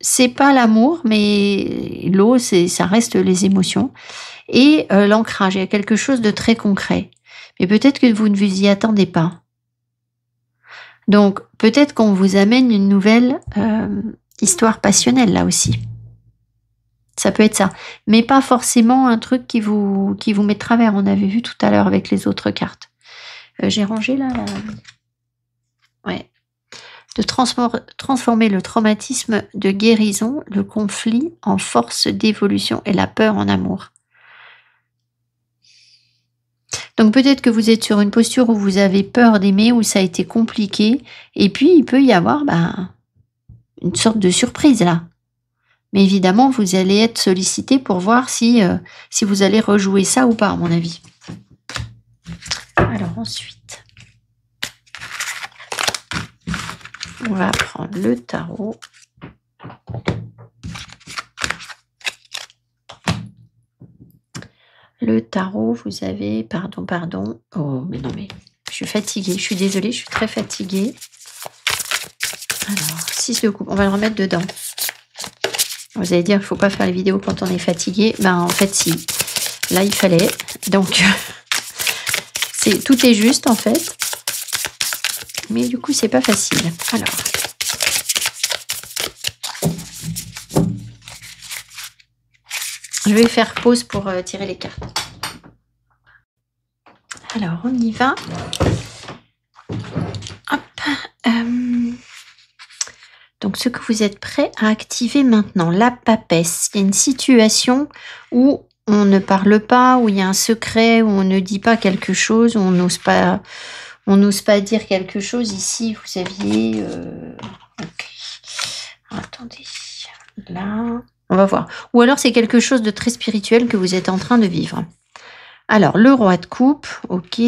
c'est pas l'amour, mais l'eau, ça reste les émotions. Et l'ancrage, il y a quelque chose de très concret. Mais peut-être que vous ne vous y attendez pas. Donc, peut-être qu'on vous amène une nouvelle histoire passionnelle, là aussi. Ça peut être ça. Mais pas forcément un truc qui vous met de travers. On avait vu tout à l'heure avec les autres cartes. J'ai rangé là. Ouais. De transformer le traumatisme de guérison, le conflit en force d'évolution et la peur en amour. Donc peut-être que vous êtes sur une posture où vous avez peur d'aimer, où ça a été compliqué, et puis il peut y avoir une sorte de surprise là. Mais évidemment, vous allez être sollicité pour voir si vous allez rejouer ça ou pas, à mon avis. Alors ensuite, on va prendre le tarot. Le tarot, vous avez... Pardon. Oh, mais non, mais je suis fatiguée. Je suis désolée, je suis très fatiguée. Alors, 6 de coupe. On va le remettre dedans. Vous allez dire qu'il ne faut pas faire les vidéos quand on est fatigué. Ben, en fait, si. Là, il fallait. Donc, tout est juste, en fait. Mais du coup, c'est pas facile. Alors... Je vais faire pause pour tirer les cartes. Alors, on y va. Hop. Donc, ce que vous êtes prêt à activer maintenant, la papesse. Il y a une situation où on ne parle pas, où il y a un secret, où on ne dit pas quelque chose, où on n'ose pas dire quelque chose. Ici, vous aviez... Ok. Attendez. Là... On va voir. Ou alors, c'est quelque chose de très spirituel que vous êtes en train de vivre. Alors, le roi de coupe, ok.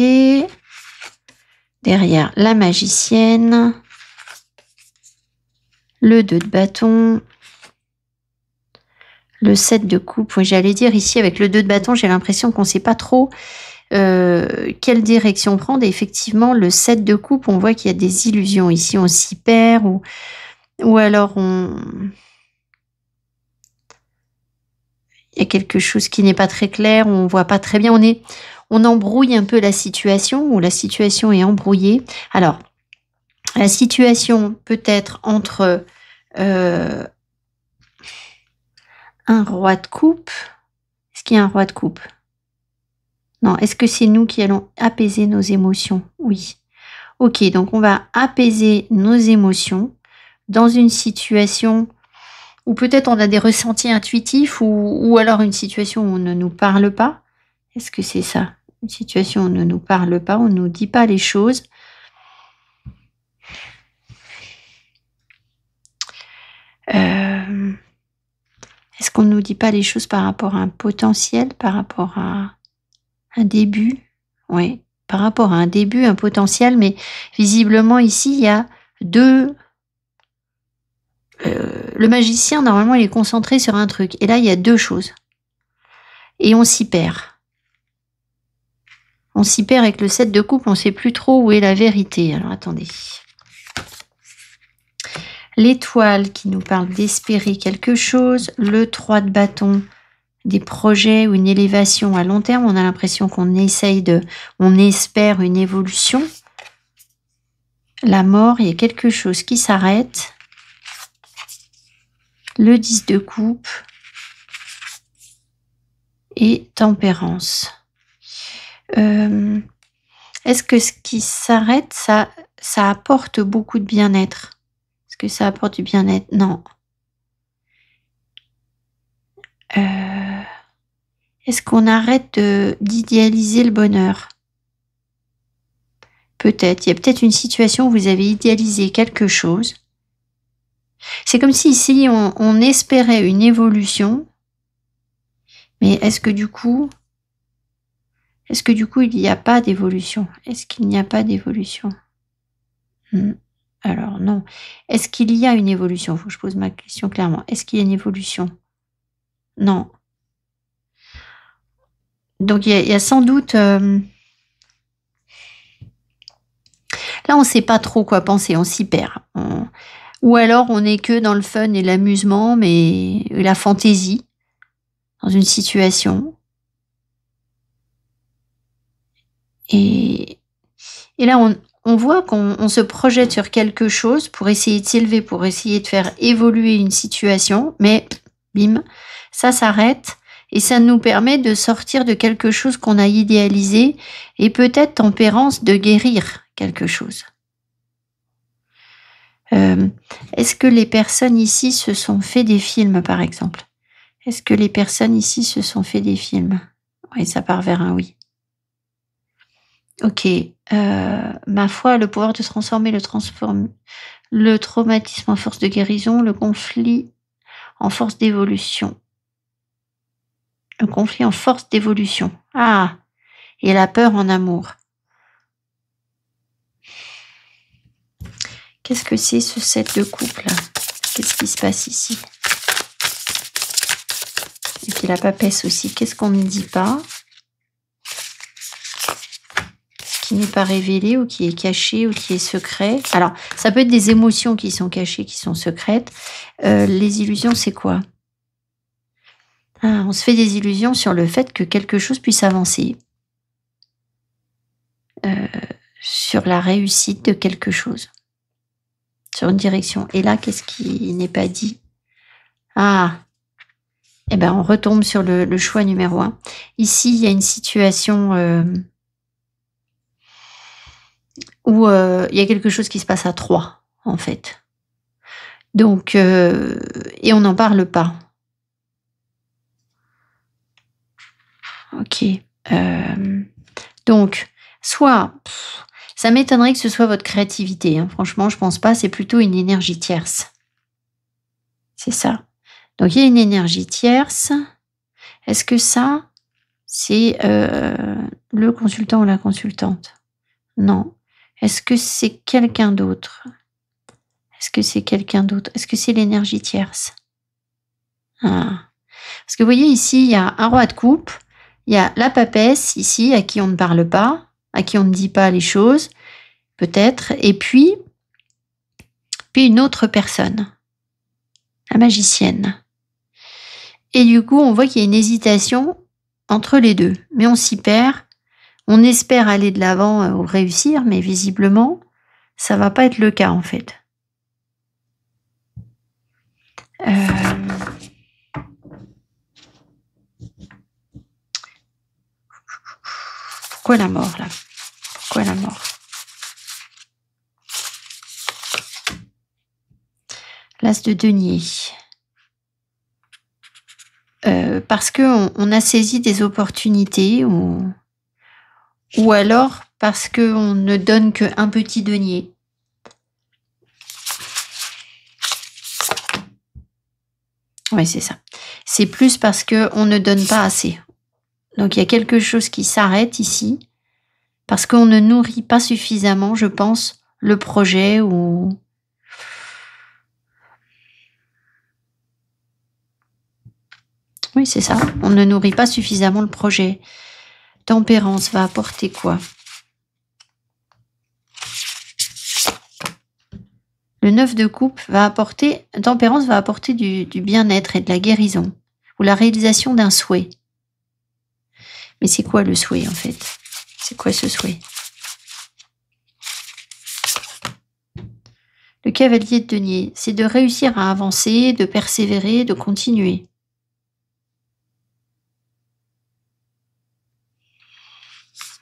Derrière, la magicienne. Le 2 de bâton. Le 7 de coupe. Oui, j'allais dire ici, avec le 2 de bâton, j'ai l'impression qu'on ne sait pas trop quelle direction prendre. Et effectivement, le 7 de coupe, on voit qu'il y a des illusions. Ici, on s'y perd ou alors on... Il y a quelque chose qui n'est pas très clair, on ne voit pas très bien, on embrouille un peu la situation, ou la situation est embrouillée. Alors, la situation peut être entre un roi de coupe. Est-ce qu'il y a un roi de coupe? Non, est-ce que c'est nous qui allons apaiser nos émotions? Oui. Ok, donc on va apaiser nos émotions dans une situation... ou peut-être on a des ressentis intuitifs, ou alors une situation où on ne nous parle pas. Est-ce que c'est ça? Une situation où on ne nous parle pas, on ne nous dit pas les choses. Est-ce qu'on ne nous dit pas les choses par rapport à un potentiel, par rapport à un début? Oui, par rapport à un début, un potentiel, mais visiblement ici, il y a deux... le magicien, normalement, il est concentré sur un truc. Et là, il y a deux choses. Et on s'y perd. On s'y perd avec le 7 de coupe, on ne sait plus trop où est la vérité. Alors, attendez. L'étoile qui nous parle d'espérer quelque chose. Le 3 de bâton, des projets ou une élévation à long terme. On a l'impression qu'on on espère une évolution. La mort, il y a quelque chose qui s'arrête. Le 10 de coupe et tempérance. Est-ce que ce qui s'arrête, ça apporte beaucoup de bien-être? Est-ce que ça apporte du bien-être? Non. Est-ce qu'on arrête d'idéaliser le bonheur? Peut-être. Il y a peut-être une situation où vous avez idéalisé quelque chose. C'est comme si ici, on espérait une évolution. Mais est-ce que du coup, il n'y a pas d'évolution? Est-ce qu'il n'y a pas d'évolution? Alors non. Est-ce qu'il y a une évolution? Il faut que je pose ma question clairement. Est-ce qu'il y a une évolution? Non. Donc il y a sans doute... là, on ne sait pas trop quoi penser, on s'y perd. Ou alors on n'est que dans le fun et l'amusement, mais la fantaisie, dans une situation. Et là, on voit qu'on se projette sur quelque chose pour essayer de s'élever, pour essayer de faire évoluer une situation, mais bim, ça s'arrête et ça nous permet de sortir de quelque chose qu'on a idéalisé et peut-être, tempérance, de guérir quelque chose. Est-ce que les personnes ici se sont fait des films, par exemple? Est-ce que les personnes ici se sont fait des films? Oui, ça part vers un oui. Ok. Ma foi, le pouvoir de transformer le traumatisme en force de guérison, le conflit en force d'évolution. Le conflit en force d'évolution. Ah, et la peur en amour. Qu'est-ce que c'est ce 7 de coupe là? Qu'est-ce qui se passe ici? Et puis la papesse aussi. Qu'est-ce qu'on ne dit pas? Ce qui n'est pas révélé ou qui est caché ou qui est secret. Alors, ça peut être des émotions qui sont cachées, qui sont secrètes. Les illusions, c'est quoi? On se fait des illusions sur le fait que quelque chose puisse avancer. Sur la réussite de quelque chose. Sur une direction. Et là, qu'est-ce qui n'est pas dit? Eh ben, on retombe sur le choix numéro 1. Ici, il y a une situation où il y a quelque chose qui se passe à 3, en fait. Donc, et on n'en parle pas. Ok. Donc, soit... ça m'étonnerait que ce soit votre créativité. Hein. Franchement, je pense pas. C'est plutôt une énergie tierce. C'est ça. Donc, il y a une énergie tierce. Est-ce que ça, c'est le consultant ou la consultante? Non. Est-ce que c'est quelqu'un d'autre? Est-ce que c'est quelqu'un d'autre? Est-ce que c'est l'énergie tierce? Parce que vous voyez ici, il y a un roi de coupe. Il y a la papesse ici, à qui on ne parle pas, à qui on ne dit pas les choses, peut-être. Et puis une autre personne, la magicienne. Et du coup, on voit qu'il y a une hésitation entre les deux. Mais on s'y perd. On espère aller de l'avant ou réussir, mais visiblement, ça va pas être le cas en fait. Pourquoi la mort là? Pourquoi la mort? L'as de denier. parce qu'on a saisi des opportunités ou alors parce qu'on ne donne qu'un petit denier. Oui, c'est ça. C'est plus parce qu'on ne donne pas assez. Donc il y a quelque chose qui s'arrête ici parce qu'on ne nourrit pas suffisamment, je pense, le projet ou... Oui, c'est ça. On ne nourrit pas suffisamment le projet. Tempérance va apporter quoi? Le 9 de coupe va apporter... Tempérance va apporter du bien-être et de la guérison ou la réalisation d'un souhait. Mais c'est quoi le souhait en fait? C'est quoi ce souhait? Le cavalier de denier, c'est de réussir à avancer, de persévérer, de continuer.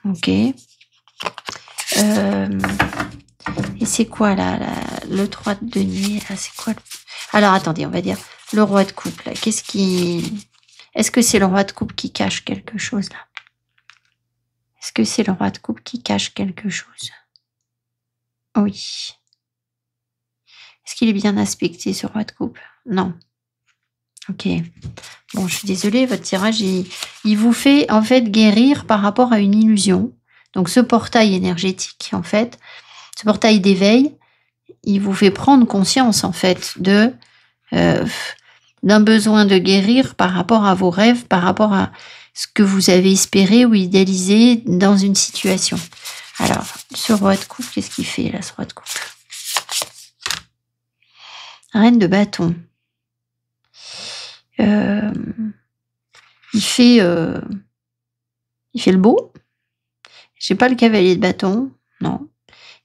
Ok. Et c'est quoi là, le 3 de denier là, c'est quoi Alors attendez, on va dire le roi de coupe là. Qu'est-ce qui... Est-ce que c'est le roi de coupe qui cache quelque chose là? Est-ce que c'est le roi de coupe qui cache quelque chose? Oui. Est-ce qu'il est bien aspecté ce roi de coupe? Non. Ok. Bon, je suis désolée, votre tirage, il vous fait en fait guérir par rapport à une illusion. Donc ce portail énergétique, en fait, ce portail d'éveil, il vous fait prendre conscience en fait d'un besoin de guérir par rapport à vos rêves, par rapport à ce que vous avez espéré ou idéalisé dans une situation. Alors, ce roi de coupe, qu'est-ce qu'il fait là, ce roi de coupe? Reine de bâton. Il fait le beau. J'ai pas le cavalier de bâton, non.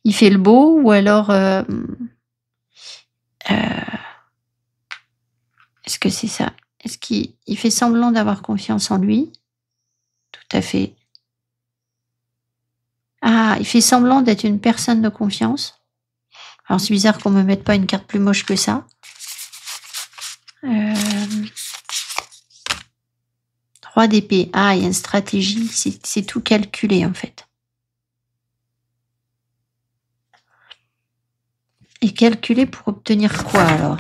Il fait le beau ou alors est-ce que c'est ça? Est-ce qu'il fait semblant d'avoir confiance en lui? Tout à fait. Ah, il fait semblant d'être une personne de confiance. Alors c'est bizarre qu'on me mette pas une carte plus moche que ça. Roi d'épée. Ah, il y a une stratégie. C'est tout calculé en fait. Et calculé pour obtenir quoi alors?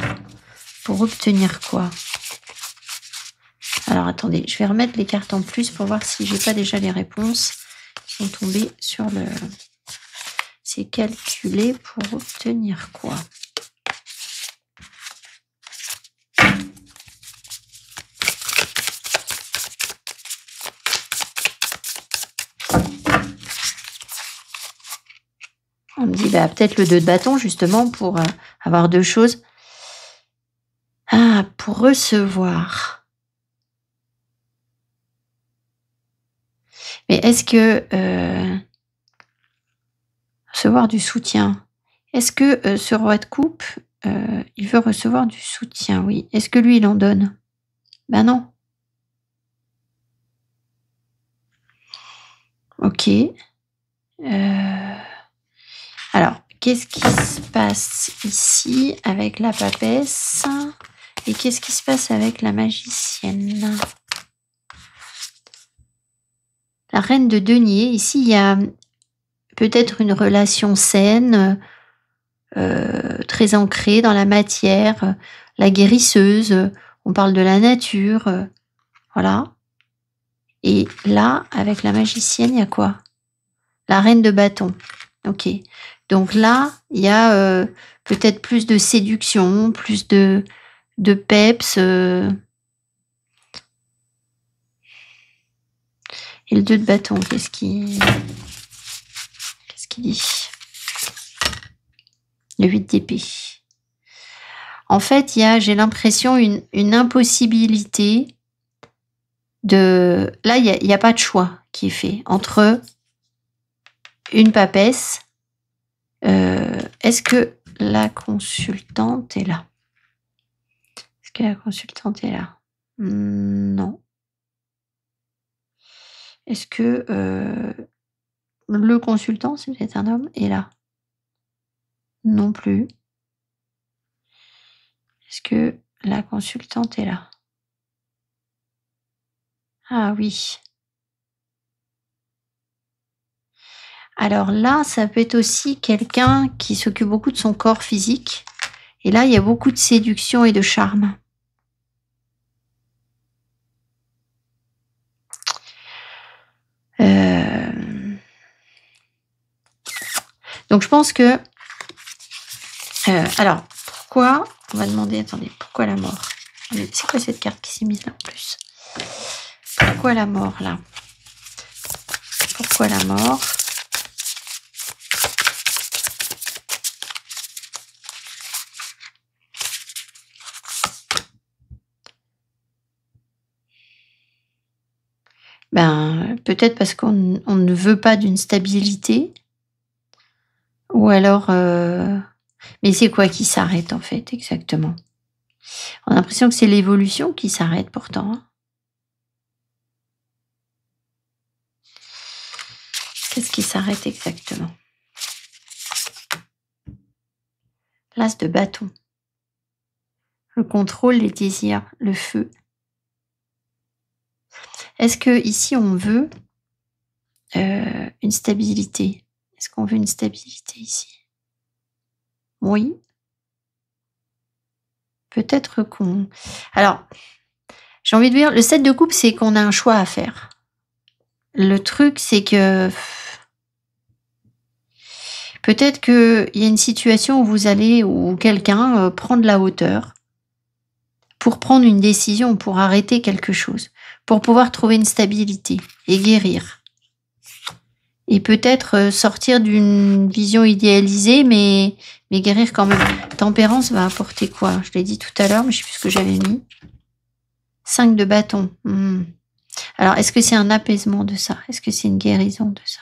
Pour obtenir quoi? Alors attendez, je vais remettre les cartes en plus pour voir si j'ai pas déjà les réponses qui sont tombées sur le... C'est calculé pour obtenir quoi? On me dit peut-être le 2 de bâton justement pour avoir deux choses. Ah, pour recevoir. Mais est-ce que recevoir du soutien? Est-ce que ce roi de coupe, il veut recevoir du soutien? Oui. Est-ce que lui, il en donne? Ben non. Ok. Alors, qu'est-ce qui se passe ici avec la papesse? Et qu'est-ce qui se passe avec la magicienne? La reine de denier, ici, il y a peut-être une relation saine, très ancrée dans la matière, la guérisseuse, on parle de la nature, voilà. Et là, avec la magicienne, il y a quoi? La reine de bâton. Ok. Donc là, il y a peut-être plus de séduction, plus de peps. Et le 2 de bâton, qu'est-ce qu'il dit? Le 8 d'épée. En fait, il y a, j'ai l'impression, une impossibilité de... Là, il n'y a pas de choix qui est fait entre une papesse. Est-ce que la consultante est là? Est-ce que la consultante est là? Non. Est-ce que le consultant, c'est peut-être un homme, est là? Non plus. Est-ce que la consultante est là? Ah oui. Alors là, ça peut être aussi quelqu'un qui s'occupe beaucoup de son corps physique. Et là, il y a beaucoup de séduction et de charme. Donc je pense que... alors, pourquoi... On va demander, attendez, pourquoi la mort? C'est quoi cette carte qui s'est mise là en plus? Pourquoi la mort là? Pourquoi la mort? Ben, peut-être parce qu'on ne veut pas d'une stabilité. Ou alors... Mais c'est quoi qui s'arrête en fait, exactement? On a l'impression que c'est l'évolution qui s'arrête pourtant. Hein. Qu'est-ce qui s'arrête exactement? L'as de bâton. Le contrôle, les désirs, le feu. Est-ce que ici on veut une stabilité? Est-ce qu'on veut une stabilité ici? Oui. Peut-être qu'on... Alors, j'ai envie de dire, le 7 de coupe, c'est qu'on a un choix à faire. Le truc, c'est que... Peut-être qu'il y a une situation où vous allez, ou quelqu'un prend de la hauteur pour prendre une décision, pour arrêter quelque chose, pour pouvoir trouver une stabilité et guérir. Et peut-être sortir d'une vision idéalisée, mais guérir quand même. Tempérance va apporter quoi? Je l'ai dit tout à l'heure, mais je ne sais plus ce que j'avais mis. 5 de bâton. Alors, est-ce que c'est un apaisement de ça? Est-ce que c'est une guérison de ça?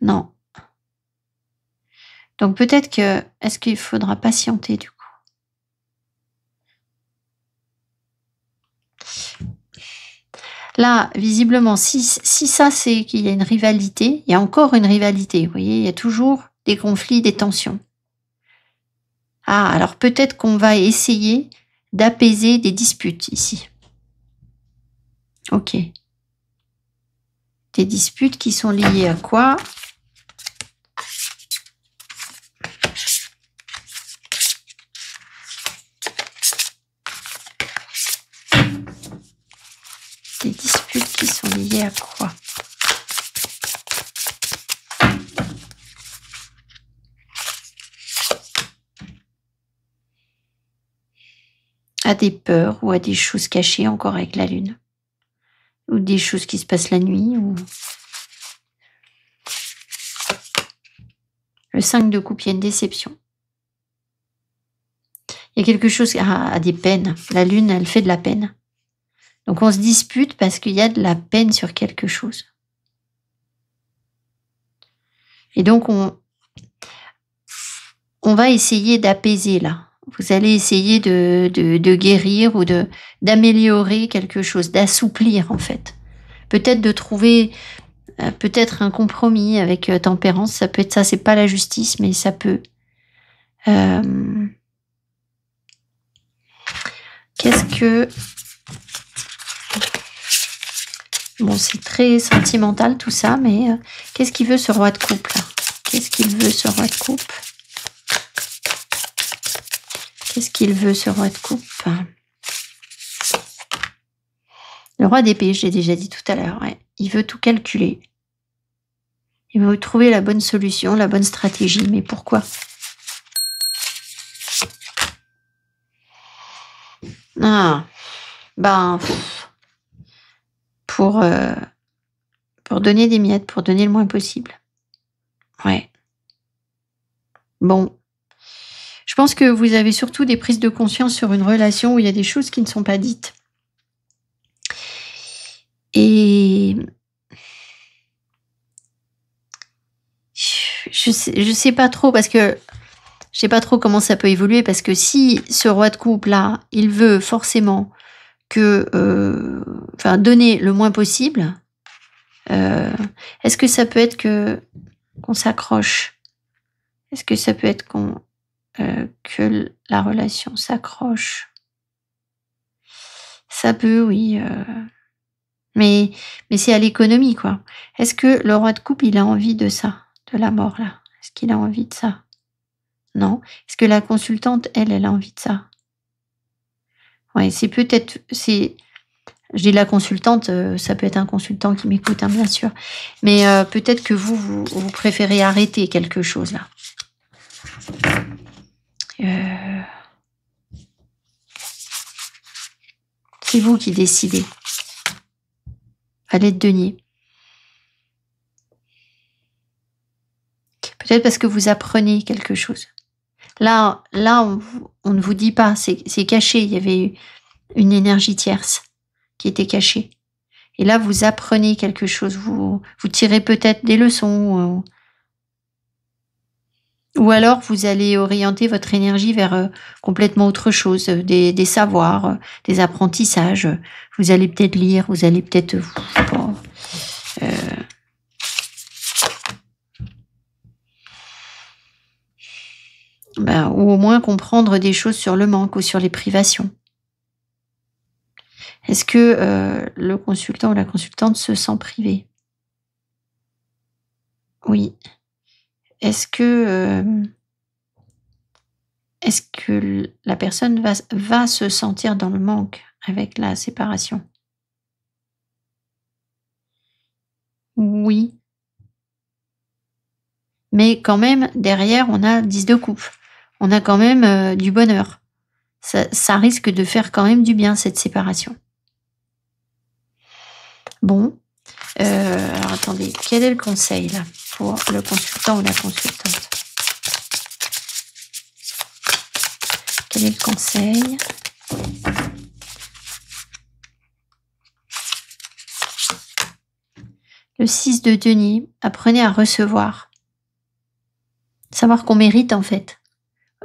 Non. Donc peut-être que... Est-ce qu'il faudra patienter du coup? Là, visiblement, si ça c'est qu'il y a une rivalité, il y a encore une rivalité, vous voyez, il y a toujours des conflits, des tensions. Ah, alors peut-être qu'on va essayer d'apaiser des disputes ici. Ok. Des disputes qui sont liées à quoi? Des disputes qui sont liées à quoi? À des peurs ou à des choses cachées encore avec la lune. Ou des choses qui se passent la nuit. Ou... Le 5 de coupe, il y a une déception. Il y a quelque chose à des peines. La lune, elle fait de la peine. Donc on se dispute parce qu'il y a de la peine sur quelque chose. Et donc on va essayer d'apaiser là. Vous allez essayer de guérir ou d'améliorer quelque chose, d'assouplir en fait. Peut-être de trouver peut-être un compromis avec tempérance. Ça peut être ça, c'est pas la justice, mais ça peut. Qu'est-ce que... Bon, c'est très sentimental tout ça, mais qu'est-ce qu'il veut ce roi de coupe là? Qu'est-ce qu'il veut ce roi de coupe? Qu'est-ce qu'il veut ce roi de coupe? Le roi d'épée, je l'ai déjà dit tout à l'heure, ouais. Il veut tout calculer. Il veut trouver la bonne solution, la bonne stratégie, mais pourquoi? Ah, ben... Pour donner des miettes, pour donner le moins possible. Ouais. Bon. Je pense que vous avez surtout des prises de conscience sur une relation où il y a des choses qui ne sont pas dites. Et je sais pas trop parce que je sais pas trop comment ça peut évoluer parce que si ce roi de coupe là, il veut forcément que, donner le moins possible, est-ce que ça peut être qu'on s'accroche? Est-ce que ça peut être que la relation s'accroche? Ça peut, oui. Mais c'est à l'économie, quoi. Est-ce que le roi de coupe, il a envie de ça, de la mort, là? Est-ce qu'il a envie de ça? Non. Est-ce que la consultante, elle a envie de ça? Ouais, c'est peut-être, je dis la consultante, ça peut être un consultant qui m'écoute, hein, bien sûr. Mais peut-être que vous préférez arrêter quelque chose, là. C'est vous qui décidez. Valet de denier. Peut-être parce que vous apprenez quelque chose. Là, on ne vous dit pas, c'est caché. Il y avait une énergie tierce qui était cachée. Et là, vous apprenez quelque chose. Vous tirez peut-être des leçons. Ou alors, vous allez orienter votre énergie vers complètement autre chose, des savoirs, des apprentissages. Vous allez peut-être lire, vous allez peut-être... ou au moins comprendre des choses sur le manque ou sur les privations. Est-ce que le consultant ou la consultante se sent privé? Oui. Est-ce que la personne va se sentir dans le manque avec la séparation? Oui. Mais quand même, derrière, on a 10 de coupe. On a quand même du bonheur. Ça risque de faire quand même du bien, cette séparation. Bon. Alors, attendez. Quel est le conseil, là, pour le consultant ou la consultante? Quel est le conseil? Le 6 de denier. Apprenez à recevoir. Savoir qu'on mérite, en fait.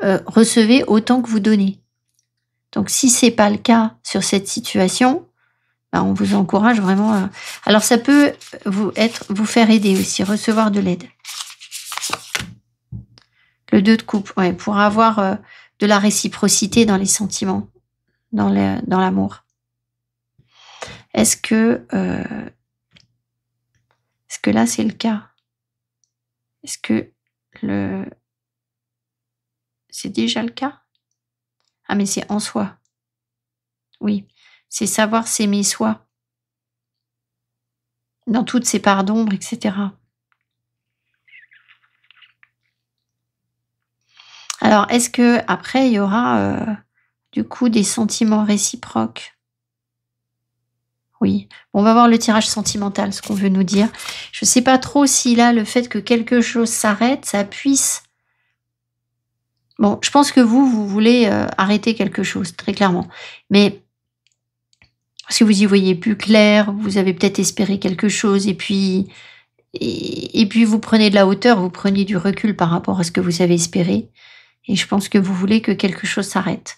Recevez autant que vous donnez. Donc, si c'est pas le cas sur cette situation, on vous encourage vraiment à... Alors, ça peut vous faire aider aussi, recevoir de l'aide. Le 2 de coupe, ouais, pour avoir de la réciprocité dans les sentiments, dans l'amour. Est-ce que là, c'est le cas? Est-ce que c'est déjà le cas? Ah, mais c'est en soi. Oui, c'est savoir s'aimer soi. Dans toutes ses parts d'ombre, etc. Alors, est-ce que après il y aura du coup des sentiments réciproques? Oui. On va voir le tirage sentimental, ce qu'on veut nous dire. Je ne sais pas trop si là, le fait que quelque chose s'arrête, ça puisse... Bon, je pense que vous voulez arrêter quelque chose, très clairement. Mais parce que vous y voyez plus clair, vous avez peut-être espéré quelque chose, et puis vous prenez de la hauteur, vous prenez du recul par rapport à ce que vous avez espéré. Et je pense que vous voulez que quelque chose s'arrête.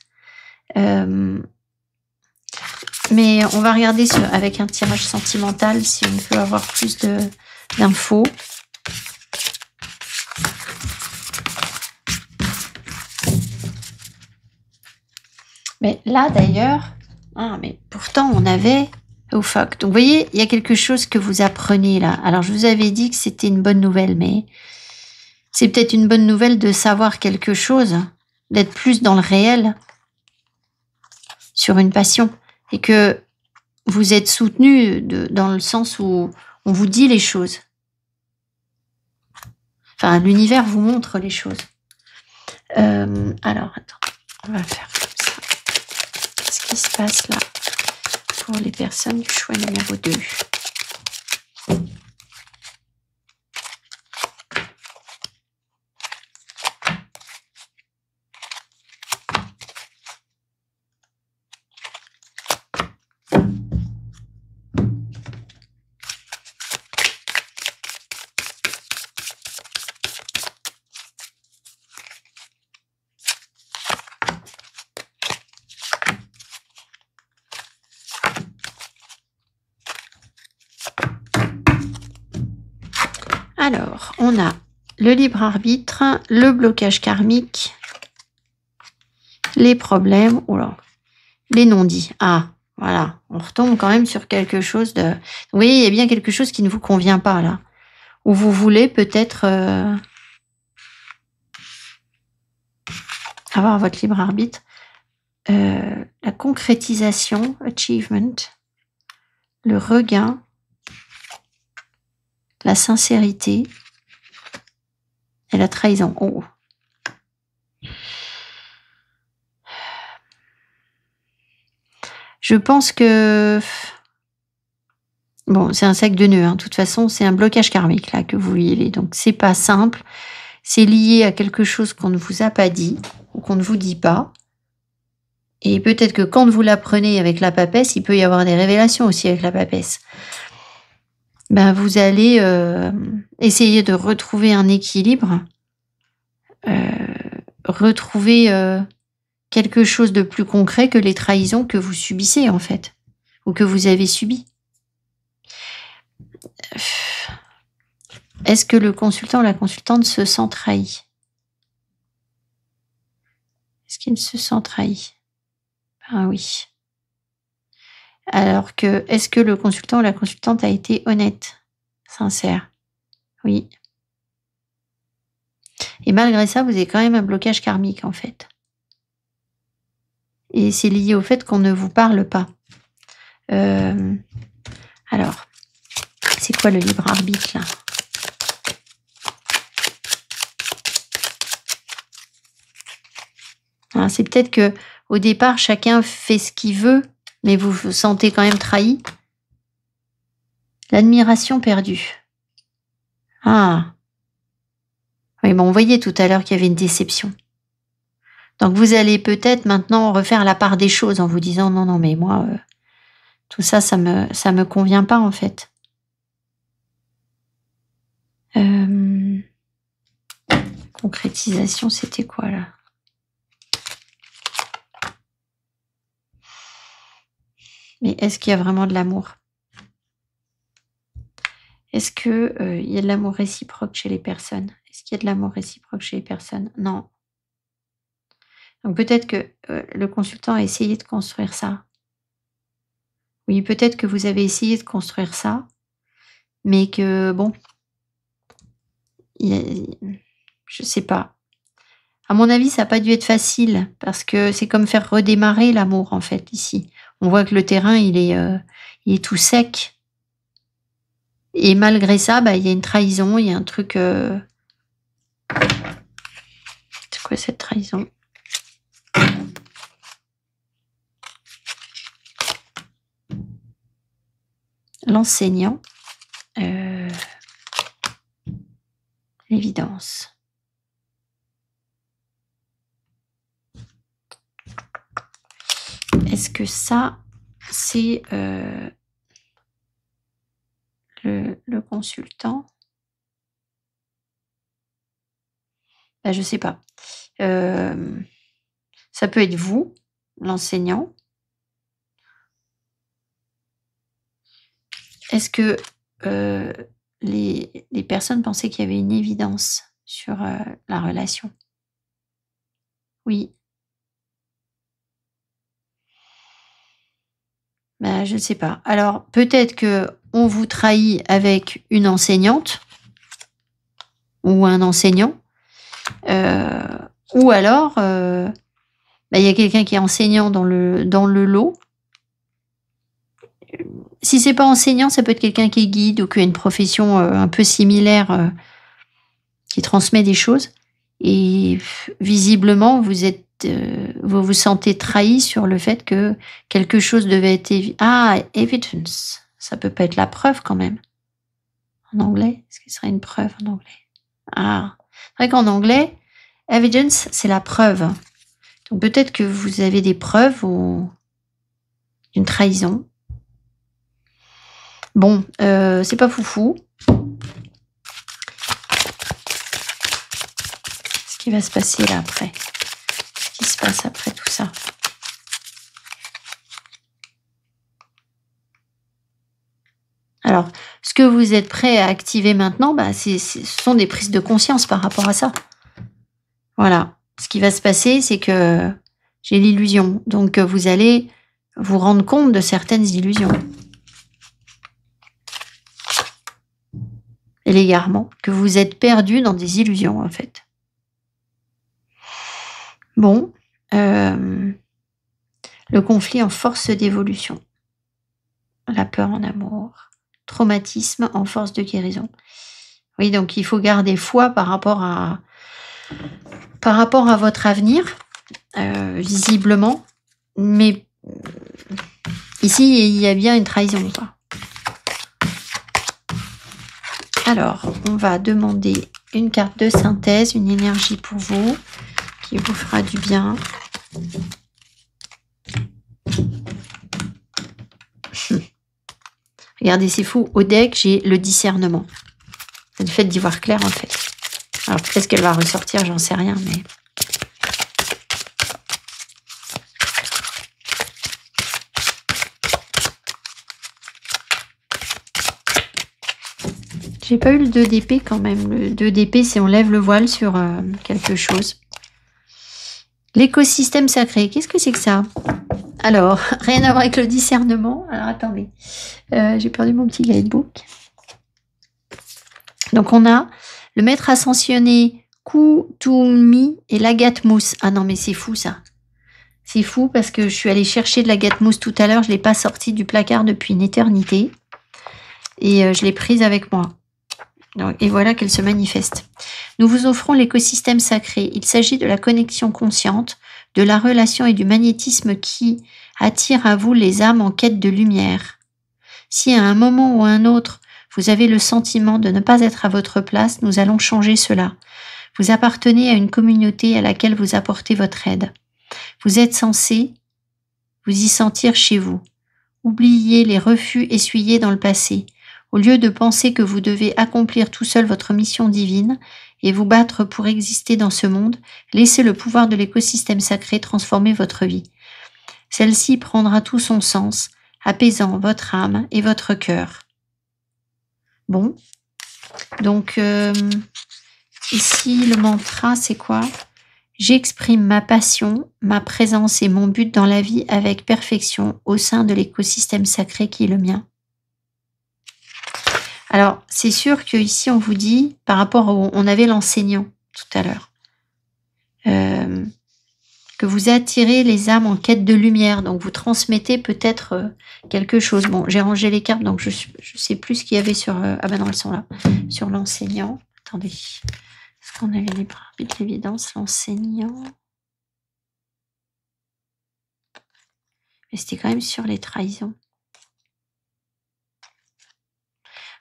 Mais on va regarder avec un tirage sentimental si on peut avoir plus d'infos. Mais là d'ailleurs, mais pourtant on avait... Oh fuck. Donc vous voyez, il y a quelque chose que vous apprenez là. Alors je vous avais dit que c'était une bonne nouvelle, mais c'est peut-être une bonne nouvelle de savoir quelque chose, d'être plus dans le réel sur une passion. Et que vous êtes soutenu dans le sens où on vous dit les choses. Enfin, l'univers vous montre les choses. Alors, attends, on va faire comme ça. Qu'est-ce qui se passe là pour les personnes du choix numéro 2? Alors, on a le libre arbitre, le blocage karmique, les problèmes, les non-dits. Ah, Voilà, on retombe quand même sur quelque chose de... Vous voyez, il y a bien quelque chose qui ne vous convient pas, là. Ou vous voulez peut-être avoir votre libre arbitre. La concrétisation, achievement, le regain, la sincérité et la trahison. Oh. Je pense que... Bon, c'est un sac de nœuds. Hein. De toute façon, c'est un blocage karmique là que vous vivez. Donc, c'est pas simple. C'est lié à quelque chose qu'on ne vous a pas dit ou qu'on ne vous dit pas. Et peut-être que quand vous l'apprenez avec la papesse, il peut y avoir des révélations aussi avec la papesse. Ben, vous allez essayer de retrouver un équilibre, retrouver quelque chose de plus concret que les trahisons que vous subissez en fait, ou que vous avez subies. Est-ce que le consultant ou la consultante se sent trahi? Est-ce qu'il se sent trahi? Ah oui. Alors que, est-ce que le consultant ou la consultante a été honnête, sincère? Oui. Et malgré ça, vous avez quand même un blocage karmique en fait. Et c'est lié au fait qu'on ne vous parle pas. Alors, c'est quoi le libre arbitre là? C'est peut-être que au départ, chacun fait ce qu'il veut, mais vous vous sentez quand même trahi. L'admiration perdue. Ah. Oui, bon, on voyait tout à l'heure qu'il y avait une déception. Donc vous allez peut-être maintenant refaire la part des choses en vous disant non, mais moi, tout ça, ça me convient pas en fait. Concrétisation, c'était quoi là? Mais est-ce qu'il y a vraiment de l'amour? Est-ce que il y a de l'amour réciproque chez les personnes? Est-ce qu'il y a de l'amour réciproque chez les personnes? Non. Donc peut-être que le consultant a essayé de construire ça. Oui, peut-être que vous avez essayé de construire ça, mais que bon, je sais pas. À mon avis, ça n'a pas dû être facile parce que c'est comme faire redémarrer l'amour en fait ici. On voit que le terrain il est tout sec. Et malgré ça, il y a une trahison, il y a un truc... C'est quoi cette trahison? L'enseignant. L'évidence. Est-ce que ça, c'est le consultant? Je sais pas. Ça peut être vous, l'enseignant. Est-ce que les personnes pensaient qu'il y avait une évidence sur la relation? Oui. Je ne sais pas. Alors, peut-être qu'on vous trahit avec une enseignante ou un enseignant. Ou alors, il y a quelqu'un qui est enseignant dans le lot. Si c'est pas enseignant, ça peut être quelqu'un qui est guide ou qui a une profession un peu similaire qui transmet des choses. Et visiblement, vous vous sentez trahi sur le fait que quelque chose devait être evidence. Ça peut pas être la preuve quand même. En anglais, est-ce que ce serait une preuve en anglais? C'est vrai qu'en anglais, evidence, c'est la preuve. Donc peut-être que vous avez des preuves ou une trahison. Bon, c'est pas foufou. Ce qui va se passer là après. Ce qui se passe après tout ça. Alors, ce que vous êtes prêt à activer maintenant, ce sont des prises de conscience par rapport à ça. Voilà. Ce qui va se passer, c'est que j'ai l'illusion. Donc, vous allez vous rendre compte de certaines illusions. Et l'égarement, que vous êtes perdu dans des illusions, en fait. Bon, le conflit en force d'évolution. La peur en amour. Traumatisme en force de guérison. Oui, donc il faut garder foi par rapport à votre avenir, visiblement. Mais ici, il y a bien une trahison, quoi. Alors, on va demander une carte de synthèse, une énergie pour vous, qui vous fera du bien. Regardez, c'est fou. Au deck, j'ai le discernement. C'est le fait d'y voir clair, en fait. Alors, qu'est-ce qu'elle va ressortir? J'en sais rien, mais... J'ai pas eu le 2 d'épée quand même. Le 2 d'épée, c'est on lève le voile sur quelque chose. L'écosystème sacré, qu'est-ce que c'est que ça? Alors, rien à voir avec le discernement. Alors, attendez. J'ai perdu mon petit guidebook. Donc, on a le maître ascensionné Kutumi et l'Agathe-mousse. Ah non, mais c'est fou, ça. C'est fou parce que je suis allée chercher de l'Agathe-mousse tout à l'heure. Je ne l'ai pas sortie du placard depuis une éternité. Et je l'ai prise avec moi. Et voilà qu'elle se manifeste. Nous vous offrons l'écosystème sacré. Il s'agit de la connexion consciente, de la relation et du magnétisme qui attire à vous les âmes en quête de lumière. Si à un moment ou à un autre, vous avez le sentiment de ne pas être à votre place, nous allons changer cela. Vous appartenez à une communauté à laquelle vous apportez votre aide. Vous êtes censé vous y sentir chez vous. Oubliez les refus essuyés dans le passé. Au lieu de penser que vous devez accomplir tout seul votre mission divine et vous battre pour exister dans ce monde, laissez le pouvoir de l'écosystème sacré transformer votre vie. Celle-ci prendra tout son sens, apaisant votre âme et votre cœur. Bon, donc ici le mantra c'est quoi? J'exprime ma passion, ma présence et mon but dans la vie avec perfection au sein de l'écosystème sacré qui est le mien. Alors, c'est sûr qu'ici, on vous dit, par rapport on avait l'enseignant tout à l'heure, que vous attirez les âmes en quête de lumière. Donc, vous transmettez peut-être quelque chose. Bon, j'ai rangé les cartes, donc je sais plus ce qu'il y avait sur... ah ben non, elles sont là. Sur l'enseignant. Attendez. Est-ce qu'on avait libre arbitre, l'évidence, l'enseignant? Mais c'était quand même sur les trahisons.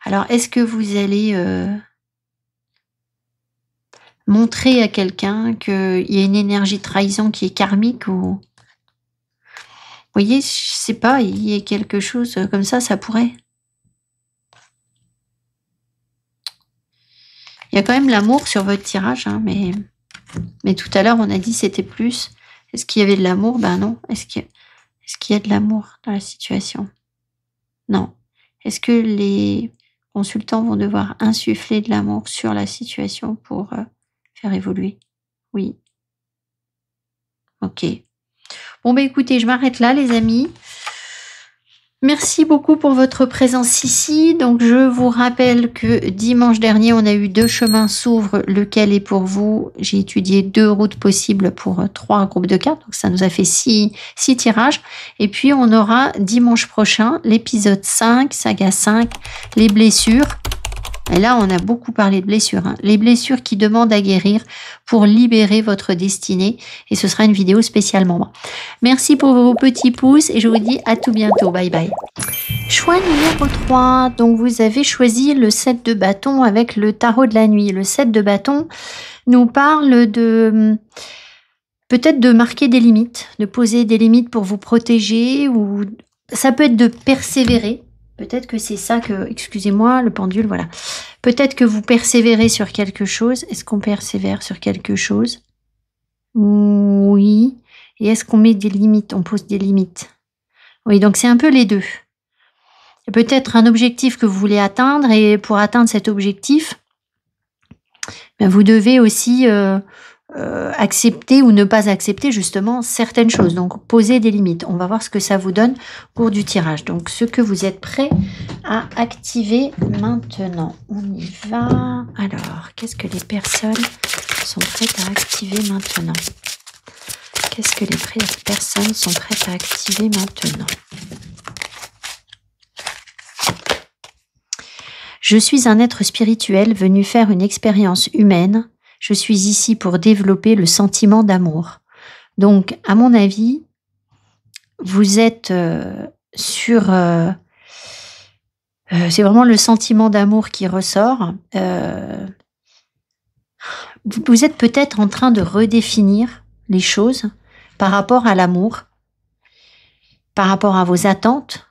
Alors, est-ce que vous allez montrer à quelqu'un qu'il y a une énergie de trahison qui est karmique ou... Vous voyez, je sais pas, il y a quelque chose comme ça pourrait. Il y a quand même l'amour sur votre tirage, hein, mais tout à l'heure, on a dit c'était plus. Est-ce qu'il y avait de l'amour? Ben non. Est-ce qu'il y a de l'amour dans la situation? Non. Est-ce que les consultants vont devoir insuffler de l'amour sur la situation pour faire évoluer? Oui. Ok. Bon, bah écoutez, je m'arrête là, les amis. Merci beaucoup pour votre présence ici. Donc, je vous rappelle que dimanche dernier, on a eu 2 chemins s'ouvrent. Lequel est pour vous? J'ai étudié 2 routes possibles pour 3 groupes de cartes. Donc, ça nous a fait 6 tirages. Et puis, on aura dimanche prochain l'épisode 5, saga 5, les blessures. Et là, on a beaucoup parlé de blessures. Hein. Les blessures qui demandent à guérir pour libérer votre destinée. Et ce sera une vidéo spécialement moi. Merci pour vos petits pouces et je vous dis à tout bientôt. Bye bye. Choix numéro 3. Donc, vous avez choisi le 7 de bâton avec le tarot de la nuit. Le 7 de bâton nous parle de... peut-être de marquer des limites, de poser des limites pour vous protéger. Ou ça peut être de persévérer. Peut-être que c'est ça que... Excusez-moi, le pendule, voilà. Peut-être que vous persévérez sur quelque chose. Est-ce qu'on persévère sur quelque chose? Oui. Et est-ce qu'on met des limites? On pose des limites. Oui, donc c'est un peu les deux. Il y a peut-être un objectif que vous voulez atteindre et pour atteindre cet objectif, ben vous devez aussi accepter ou ne pas accepter justement certaines choses. Donc, poser des limites. On va voir ce que ça vous donne au cours du tirage. Donc, ce que vous êtes prêt à activer maintenant. On y va. Alors, qu'est-ce que les personnes sont prêtes à activer maintenant? Qu'est-ce que les personnes sont prêtes à activer maintenant? Je suis un être spirituel venu faire une expérience humaine. Je suis ici pour développer le sentiment d'amour. Donc, à mon avis, vous êtes c'est vraiment le sentiment d'amour qui ressort. Vous êtes peut-être en train de redéfinir les choses par rapport à l'amour, par rapport à vos attentes,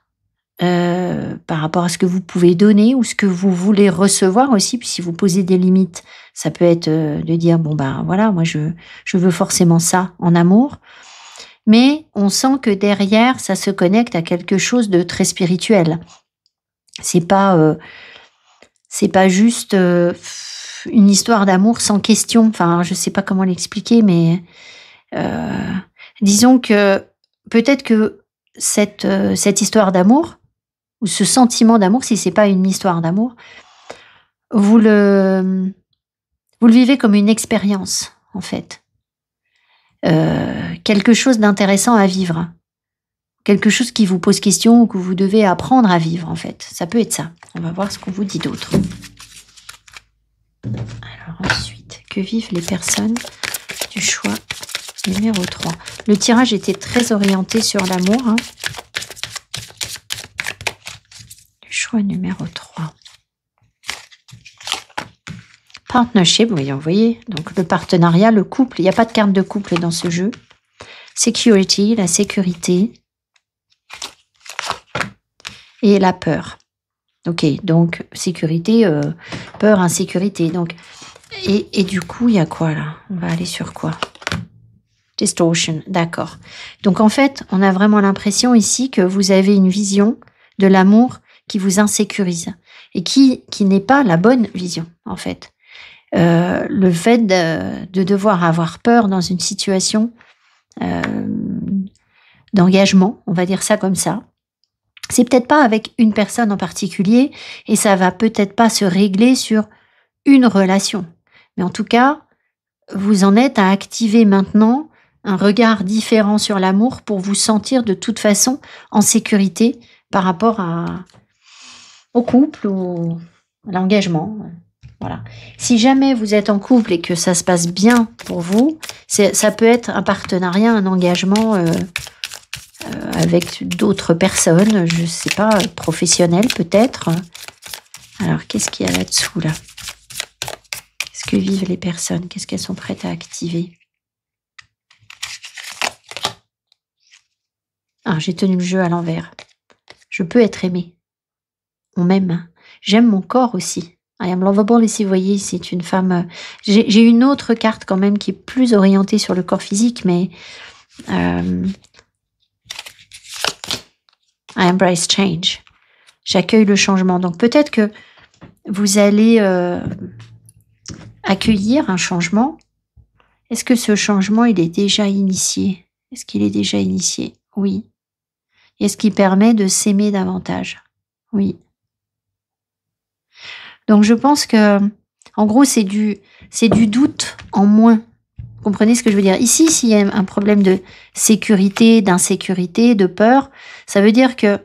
par rapport à ce que vous pouvez donner ou ce que vous voulez recevoir aussi. Puis si vous posez des limites, ça peut être de dire, bon ben voilà, moi je veux forcément ça en amour. Mais on sent que derrière, ça se connecte à quelque chose de très spirituel. C'est pas juste une histoire d'amour sans question. Enfin, je sais pas comment l'expliquer, mais disons que peut-être que cette histoire d'amour, ou ce sentiment d'amour, si c'est pas une histoire d'amour, vous le vivez comme une expérience, en fait. Quelque chose d'intéressant à vivre. Quelque chose qui vous pose question ou que vous devez apprendre à vivre, en fait. Ça peut être ça. On va voir ce qu'on vous dit d'autre. Alors ensuite, que vivent les personnes du choix numéro 3. Le tirage était très orienté sur l'amour, hein. Choix numéro 3. Partnership, vous voyez, donc le partenariat, le couple, il n'y a pas de carte de couple dans ce jeu. Security, la sécurité. Et la peur. Ok, donc sécurité, peur, insécurité. Donc, et du coup, il y a quoi là? On va aller sur quoi? Distortion, d'accord. Donc en fait, on a vraiment l'impression ici que vous avez une vision de l'amour qui vous insécurise et qui n'est pas la bonne vision, en fait. Le fait de devoir avoir peur dans une situation d'engagement, on va dire ça comme ça, c'est peut-être pas avec une personne en particulier et ça va peut-être pas se régler sur une relation. Mais en tout cas, vous en êtes à activer maintenant un regard différent sur l'amour pour vous sentir de toute façon en sécurité par rapport au couple ou à l'engagement. Voilà. Si jamais vous êtes en couple et que ça se passe bien pour vous, ça peut être un partenariat, un engagement avec d'autres personnes, je ne sais pas, professionnelles peut-être. Alors, qu'est-ce qu'il y a là-dessous, là? Qu'est-ce que vivent les personnes? Qu'est-ce qu'elles sont prêtes à activer? Ah, j'ai tenu le jeu à l'envers. Je peux être aimée. On m'aime. J'aime mon corps aussi. I am lovable, ici, vous voyez, c'est une femme... J'ai une autre carte quand même qui est plus orientée sur le corps physique, mais... I embrace change. J'accueille le changement. Donc peut-être que vous allez accueillir un changement. Est-ce que ce changement, il est déjà initié? Est-ce qu'il est déjà initié? Oui. Est-ce qu'il permet de s'aimer davantage? Oui. Donc je pense que, en gros, c'est du doute en moins. Vous comprenez ce que je veux dire? Ici, s'il y a un problème de sécurité, d'insécurité, de peur, ça veut dire que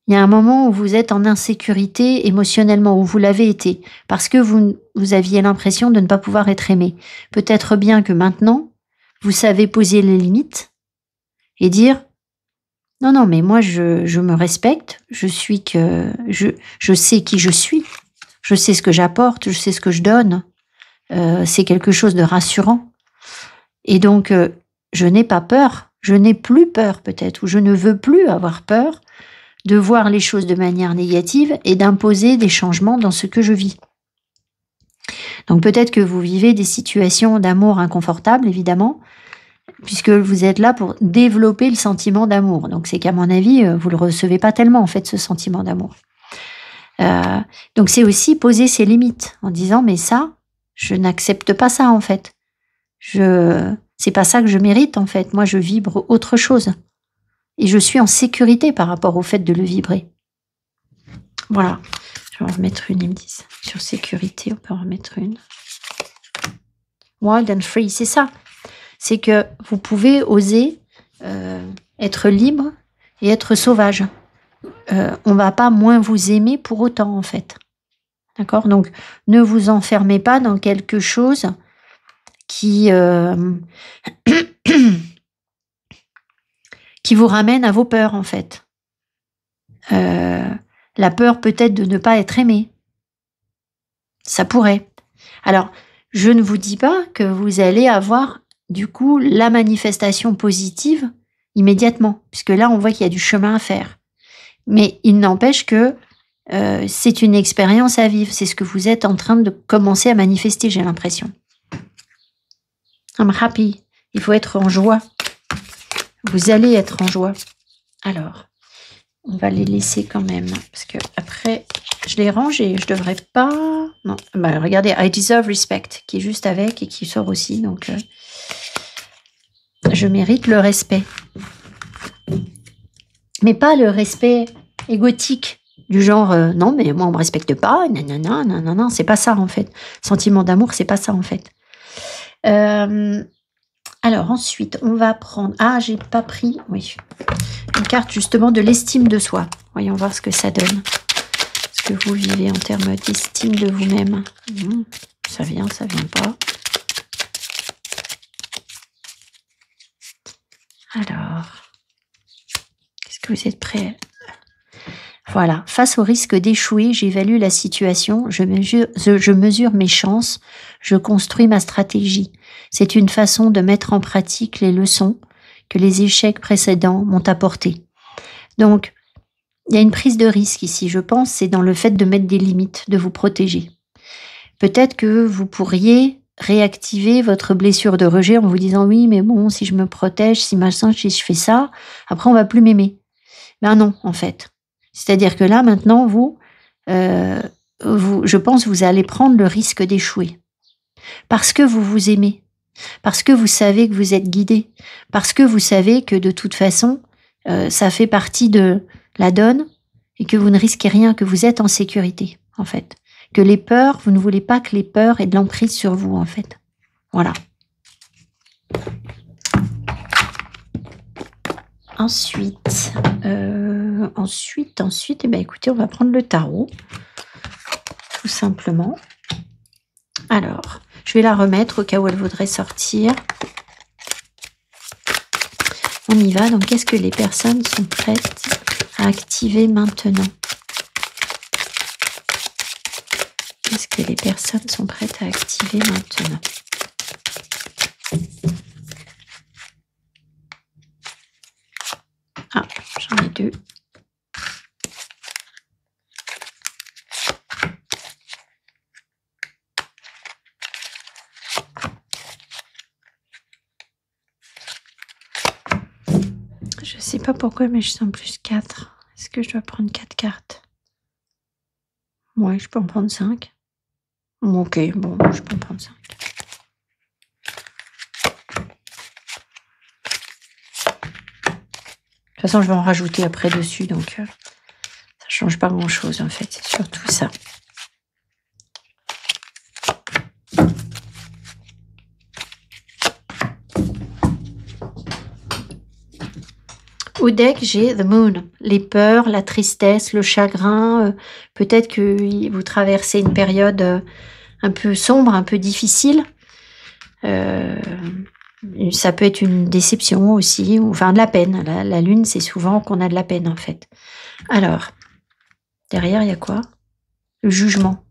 il y a un moment où vous êtes en insécurité émotionnellement, où vous l'avez été, parce que vous aviez l'impression de ne pas pouvoir être aimé. Peut-être bien que maintenant, vous savez poser les limites et dire non, non, mais moi, je me respecte, je sais qui je suis, je sais ce que j'apporte, je sais ce que je donne. C'est quelque chose de rassurant. Et donc, je n'ai pas peur, je n'ai plus peur peut-être, ou je ne veux plus avoir peur de voir les choses de manière négative et d'imposer des changements dans ce que je vis. Donc peut-être que vous vivez des situations d'amour inconfortables, évidemment, puisque vous êtes là pour développer le sentiment d'amour. Donc c'est qu'à mon avis, vous ne le recevez pas tellement, en fait, ce sentiment d'amour. Donc c'est aussi poser ses limites, en disant, mais ça, je n'accepte pas ça, en fait. C'est pas ça que je mérite, en fait. Moi, je vibre autre chose. Et je suis en sécurité par rapport au fait de le vibrer. Voilà. Je vais en remettre une, ils me disent. Sur sécurité, on peut en remettre une. Wild and free, c'est ça. C'est que vous pouvez oser être libre et être sauvage. On va pas moins vous aimer pour autant, en fait. D'accord? Donc, ne vous enfermez pas dans quelque chose qui vous ramène à vos peurs, en fait. La peur peut-être de ne pas être aimé. Ça pourrait. Alors, je ne vous dis pas que vous allez avoir, du coup, la manifestation positive immédiatement, puisque là, on voit qu'il y a du chemin à faire. Mais il n'empêche que c'est une expérience à vivre. C'est ce que vous êtes en train de commencer à manifester, j'ai l'impression. I'm happy. Il faut être en joie. Vous allez être en joie. Alors, on va les laisser quand même, parce que après, je les range et je devrais pas... Non, bah, regardez, I deserve respect, qui est juste avec et qui sort aussi, donc je mérite le respect. Mais pas le respect égotique, du genre, non, mais moi, on me respecte pas, nanana, nanana, c'est pas ça, en fait. Sentiment d'amour, c'est pas ça, en fait. Alors, ensuite, on va prendre... Ah, j'ai pas pris... Oui. Une carte, justement, de l'estime de soi. Voyons voir ce que ça donne. Ce que vous vivez en termes d'estime de vous-même. Ça vient pas. Alors, est-ce que vous êtes prêts? Voilà. Face au risque d'échouer, j'évalue la situation, je mesure mes chances, je construis ma stratégie. C'est une façon de mettre en pratique les leçons que les échecs précédents m'ont apportées. Donc, il y a une prise de risque ici, je pense, c'est dans le fait de mettre des limites, de vous protéger. Peut-être que vous pourriez réactiver votre blessure de rejet en vous disant « Oui, mais bon, si je me protège, si machin, si je fais ça, après on va plus m'aimer. » Ben non, en fait. C'est-à-dire que là, maintenant, je pense que vous allez prendre le risque d'échouer. Parce que vous vous aimez. Parce que vous savez que vous êtes guidé. Parce que vous savez que de toute façon, ça fait partie de la donne et que vous ne risquez rien, que vous êtes en sécurité, en fait. Que les peurs, vous ne voulez pas que les peurs aient de l'emprise sur vous, en fait. Voilà. Ensuite, eh bien, écoutez, on va prendre le tarot, tout simplement. Alors, je vais la remettre au cas où elle voudrait sortir. On y va. Donc, qu'est-ce que les personnes sont prêtes à activer maintenant? Qu'est-ce que les personnes sont prêtes à activer maintenant? Ah, j'en ai deux. Je sais pas pourquoi, mais je sens plus 4. Est-ce que je dois prendre 4 cartes? Ouais, je peux en prendre 5. Ok, bon, je peux en prendre 5. De toute façon, je vais en rajouter après dessus, donc ça change pas grand-chose, en fait. C'est surtout ça. Au deck, j'ai The Moon. Les peurs, la tristesse, le chagrin. Peut-être que vous traversez une période un peu sombre, un peu difficile. Ça peut être une déception aussi, ou enfin de la peine. La lune, c'est souvent qu'on a de la peine, en fait. Alors, derrière, il y a quoi? Le jugement.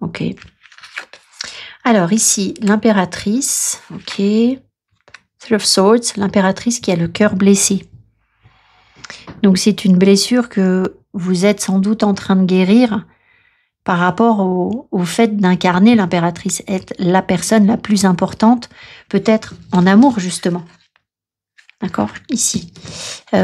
Ok. Alors, ici, l'impératrice. Ok. Three of Swords, l'impératrice qui a le cœur blessé. Donc, c'est une blessure que vous êtes sans doute en train de guérir par rapport au fait d'incarner l'impératrice, être la personne la plus importante, peut-être en amour, justement. D'accord? Ici. Ok,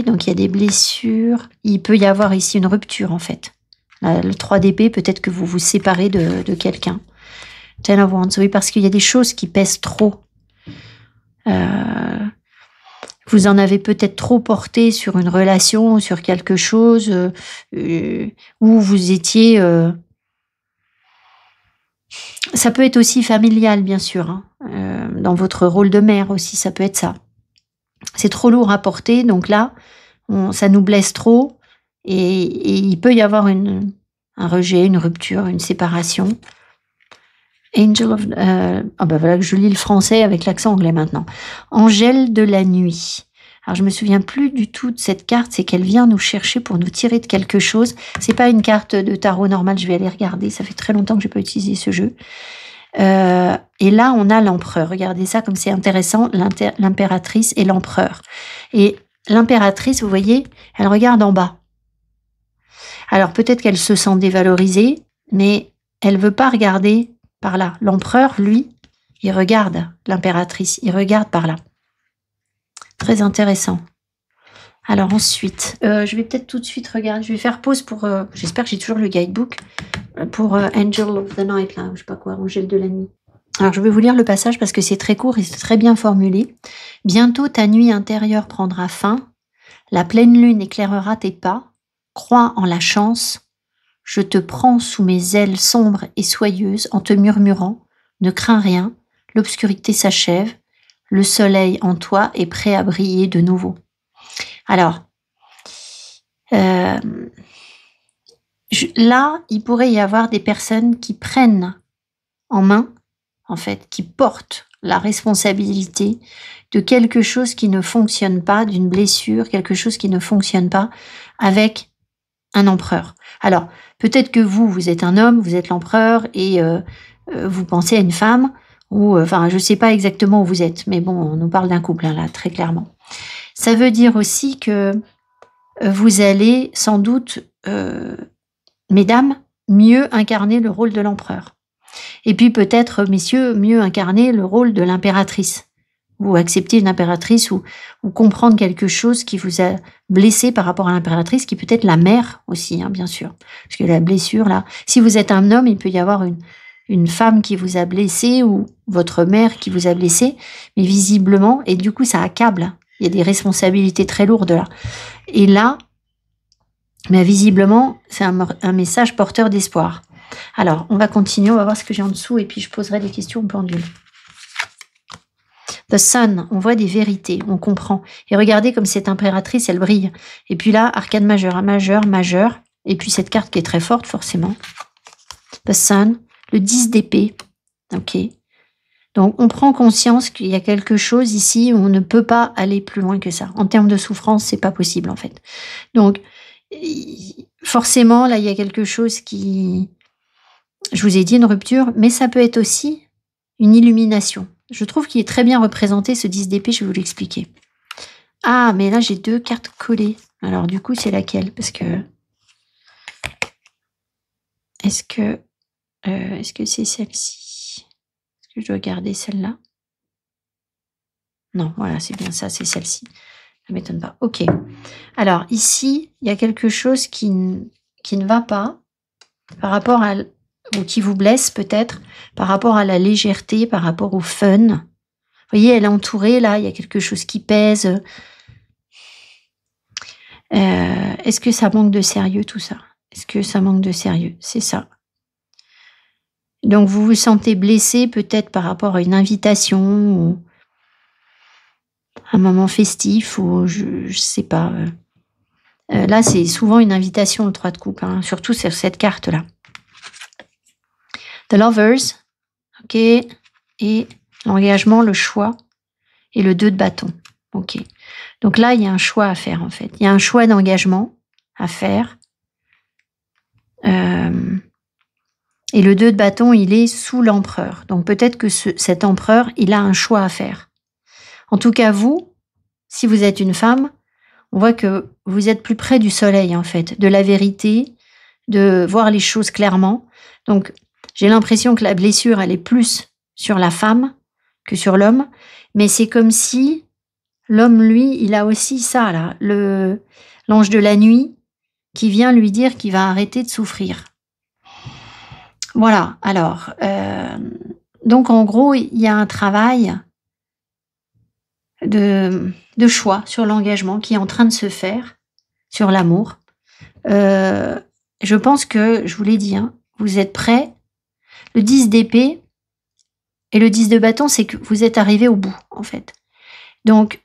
donc il y a des blessures. Il peut y avoir ici une rupture, en fait. Le 3 d'épée, peut-être que vous vous séparez de quelqu'un. Ten of Wands, oui, parce qu'il y a des choses qui pèsent trop. Vous en avez peut-être trop porté sur une relation, sur quelque chose où vous étiez... ça peut être aussi familial, bien sûr. Hein. Dans votre rôle de mère aussi, ça peut être ça. C'est trop lourd à porter, donc là, ça nous blesse trop. Et il peut y avoir un rejet, une rupture, une séparation. Angel of... voilà que je lis le français avec l'accent anglais maintenant. Angèle de la nuit. Alors, je me souviens plus du tout de cette carte, c'est qu'elle vient nous chercher pour nous tirer de quelque chose. C'est pas une carte de tarot normale, je vais aller regarder. Ça fait très longtemps que j'ai pas utilisé ce jeu. Et là, on a l'empereur. Regardez ça comme c'est intéressant, l'impératrice et l'empereur. Et l'impératrice, vous voyez, elle regarde en bas. Alors, peut-être qu'elle se sent dévalorisée, mais elle veut pas regarder par là. L'empereur, lui, il regarde l'impératrice, il regarde par là. Très intéressant. Alors ensuite, je vais peut-être tout de suite regarder, je vais faire pause pour, j'espère que j'ai toujours le guidebook, pour Angel of the Night, là, je sais pas quoi, Angèle de la nuit. Alors je vais vous lire le passage parce que c'est très court et c'est très bien formulé. Bientôt ta nuit intérieure prendra fin, la pleine lune éclairera tes pas, crois en la chance, je te prends sous mes ailes sombres et soyeuses en te murmurant, ne crains rien, l'obscurité s'achève, le soleil en toi est prêt à briller de nouveau. Alors, là, il pourrait y avoir des personnes qui prennent en main, en fait, qui portent la responsabilité de quelque chose qui ne fonctionne pas, d'une blessure, quelque chose qui ne fonctionne pas avec un empereur. Alors, peut-être que vous êtes un homme, vous êtes l'empereur et vous pensez à une femme, ou, enfin, je ne sais pas exactement où vous êtes, mais bon, on nous parle d'un couple, hein, là, très clairement. Ça veut dire aussi que vous allez sans doute, mesdames, mieux incarner le rôle de l'empereur. Et puis peut-être, messieurs, mieux incarner le rôle de l'impératrice. Ou accepter une impératrice ou comprendre quelque chose qui vous a blessé par rapport à l'impératrice, qui peut être la mère aussi, hein, bien sûr. Parce que la blessure, là, si vous êtes un homme, il peut y avoir une femme qui vous a blessé ou votre mère qui vous a blessé, mais visiblement, et du coup ça accable. Il y a des responsabilités très lourdes là. Et là, mais visiblement, c'est un message porteur d'espoir. Alors, on va continuer, on va voir ce que j'ai en dessous et puis je poserai des questions au pendule. The Sun, on voit des vérités, on comprend. Et regardez comme cette impératrice, elle brille. Et puis là, arcane majeur, majeur, majeur. Et puis cette carte qui est très forte, forcément. The Sun, le 10 d'épée. Ok. Donc, on prend conscience qu'il y a quelque chose ici où on ne peut pas aller plus loin que ça. En termes de souffrance, c'est pas possible, en fait. Donc, forcément, là, il y a quelque chose qui... Je vous ai dit une rupture, mais ça peut être aussi une illumination. Je trouve qu'il est très bien représenté, ce 10 d'épée, je vais vous l'expliquer. Ah, mais là, j'ai 2 cartes collées. Alors, du coup, c'est laquelle? Parce que... Est-ce que c'est celle-ci? Est-ce que je dois garder celle-là? Non, voilà, c'est bien ça, c'est celle-ci. Ça ne m'étonne pas. Ok. Alors, ici, il y a quelque chose qui ne va pas par rapport à... ou qui vous blesse peut-être, par rapport à la légèreté, par rapport au fun. Vous voyez, elle est entourée, là, il y a quelque chose qui pèse. Est-ce que ça manque de sérieux, tout ça? Est-ce que ça manque de sérieux? C'est ça. Donc, vous vous sentez blessé peut-être par rapport à une invitation ou un moment festif ou je sais pas. Là, c'est souvent une invitation, le 3 de coupe, hein, surtout sur cette carte-là. The Lovers, ok, et l'engagement, le choix, et le 2 de bâton, ok. Donc là, il y a un choix à faire, en fait. Il y a un choix d'engagement à faire. Et le 2 de bâton, il est sous l'empereur. Donc peut-être que cet empereur, il a un choix à faire. En tout cas, vous, si vous êtes une femme, on voit que vous êtes plus près du soleil, en fait, de la vérité, de voir les choses clairement. Donc, j'ai l'impression que la blessure, elle est plus sur la femme que sur l'homme, mais c'est comme si l'homme, lui, il a aussi ça, là, l'ange de la nuit qui vient lui dire qu'il va arrêter de souffrir. Voilà, alors, Donc, en gros, il y a un travail de choix sur l'engagement qui est en train de se faire, sur l'amour. Je pense que, je vous l'ai dit, hein, vous êtes prêts. Le 10 d'épée et le 10 de bâton, c'est que vous êtes arrivé au bout, en fait. Donc,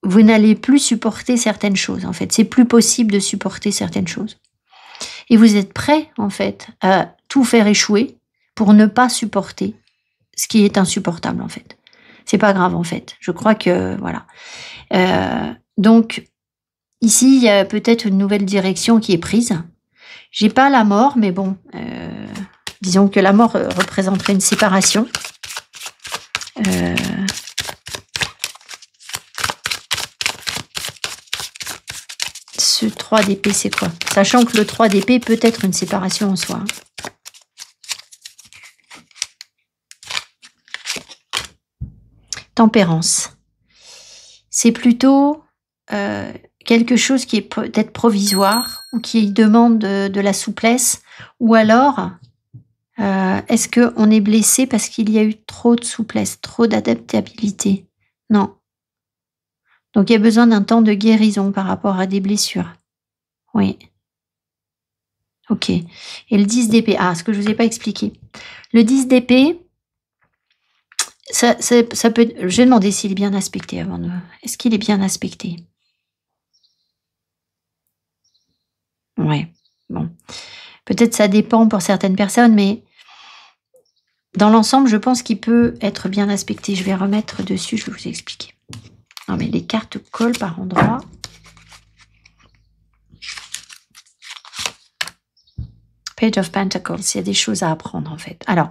vous n'allez plus supporter certaines choses, en fait. C'est plus possible de supporter certaines choses. Et vous êtes prêts, en fait, à tout faire échouer pour ne pas supporter ce qui est insupportable, en fait. C'est pas grave, en fait. Je crois que, voilà. Donc, ici, il y a peut-être une nouvelle direction qui est prise. J'ai pas la mort, mais bon, disons que la mort représenterait une séparation. Ce 3 d'épée, c'est quoi? Sachant que le 3 d'épée peut être une séparation en soi. Tempérance. C'est plutôt quelque chose qui est peut-être provisoire ou qui demande de la souplesse, ou alors est-ce qu'on est blessé parce qu'il y a eu trop de souplesse, trop d'adaptabilité? Non. Donc il y a besoin d'un temps de guérison par rapport à des blessures. Oui. Ok. Et le 10 d'épée. Ah, ce que je ne vous ai pas expliqué. Le 10 d'épée, ça peut être... Je vais demander s'il est bien aspecté avant de... Est-ce qu'il est bien aspecté? Ouais. Bon. Peut-être ça dépend pour certaines personnes, mais dans l'ensemble, je pense qu'il peut être bien aspecté. Je vais remettre dessus, je vais vous expliquer. Non, mais les cartes collent par endroits. Page of Pentacles, il y a des choses à apprendre en fait. Alors,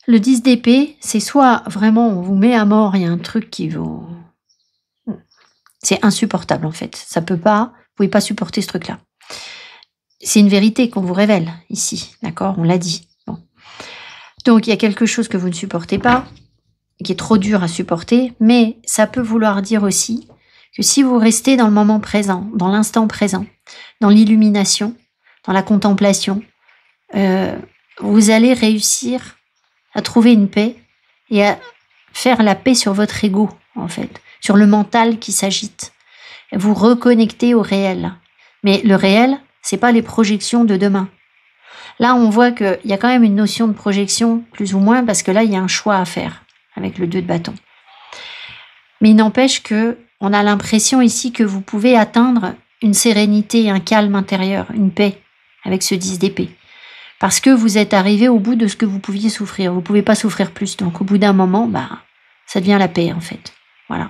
le 10 d'épée, c'est soit vraiment on vous met à mort, il y a un truc qui vous... C'est insupportable en fait. Ça peut pas, vous pouvez pas supporter ce truc-là. C'est une vérité qu'on vous révèle ici, d'accord? On l'a dit. Bon. Donc, il y a quelque chose que vous ne supportez pas, qui est trop dur à supporter, mais ça peut vouloir dire aussi que si vous restez dans le moment présent, dans l'instant présent, dans l'illumination, dans la contemplation, vous allez réussir à trouver une paix et à faire la paix sur votre ego, en fait, sur le mental qui s'agite. Vous reconnectez au réel. Mais le réel, c'est pas les projections de demain. Là, on voit qu'il y a quand même une notion de projection, plus ou moins, parce que là, il y a un choix à faire avec le 2 de bâton. Mais il n'empêche que on a l'impression ici que vous pouvez atteindre une sérénité, un calme intérieur, une paix avec ce 10 d'épée. Parce que vous êtes arrivé au bout de ce que vous pouviez souffrir. Vous ne pouvez pas souffrir plus. Donc, au bout d'un moment, ça devient la paix, en fait. Voilà.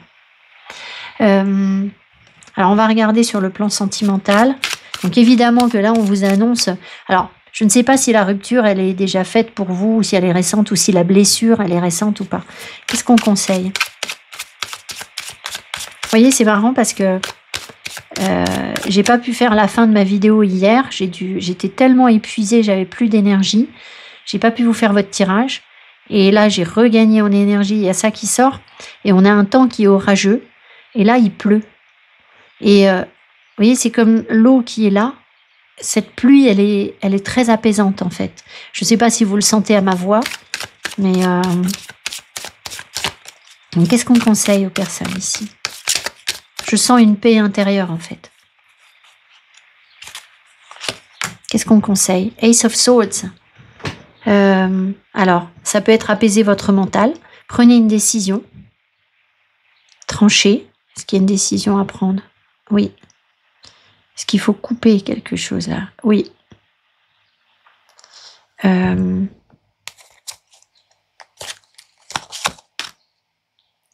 Alors, on va regarder sur le plan sentimental. Donc, évidemment que là, on vous annonce... Alors, je ne sais pas si la rupture, elle est déjà faite pour vous, ou si elle est récente, ou si la blessure, elle est récente ou pas. Qu'est-ce qu'on conseille? Vous voyez, c'est marrant parce que j'ai pas pu faire la fin de ma vidéo hier. J'étais tellement épuisée, j'avais plus d'énergie. J'ai pas pu vous faire votre tirage. Et là, j'ai regagné en énergie. Il y a ça qui sort. Et on a un temps qui est orageux. Et là, il pleut. Et vous voyez, c'est comme l'eau qui est là. Cette pluie, elle est très apaisante, en fait. Je ne sais pas si vous le sentez à ma voix, mais qu'est-ce qu'on conseille aux personnes ici? Je sens une paix intérieure, en fait. Qu'est-ce qu'on conseille? Ace of Swords. Alors, ça peut être apaiser votre mental. Prenez une décision. Tranchez. Est-ce qu'il y a une décision à prendre? Oui. Est-ce qu'il faut couper quelque chose là? Oui.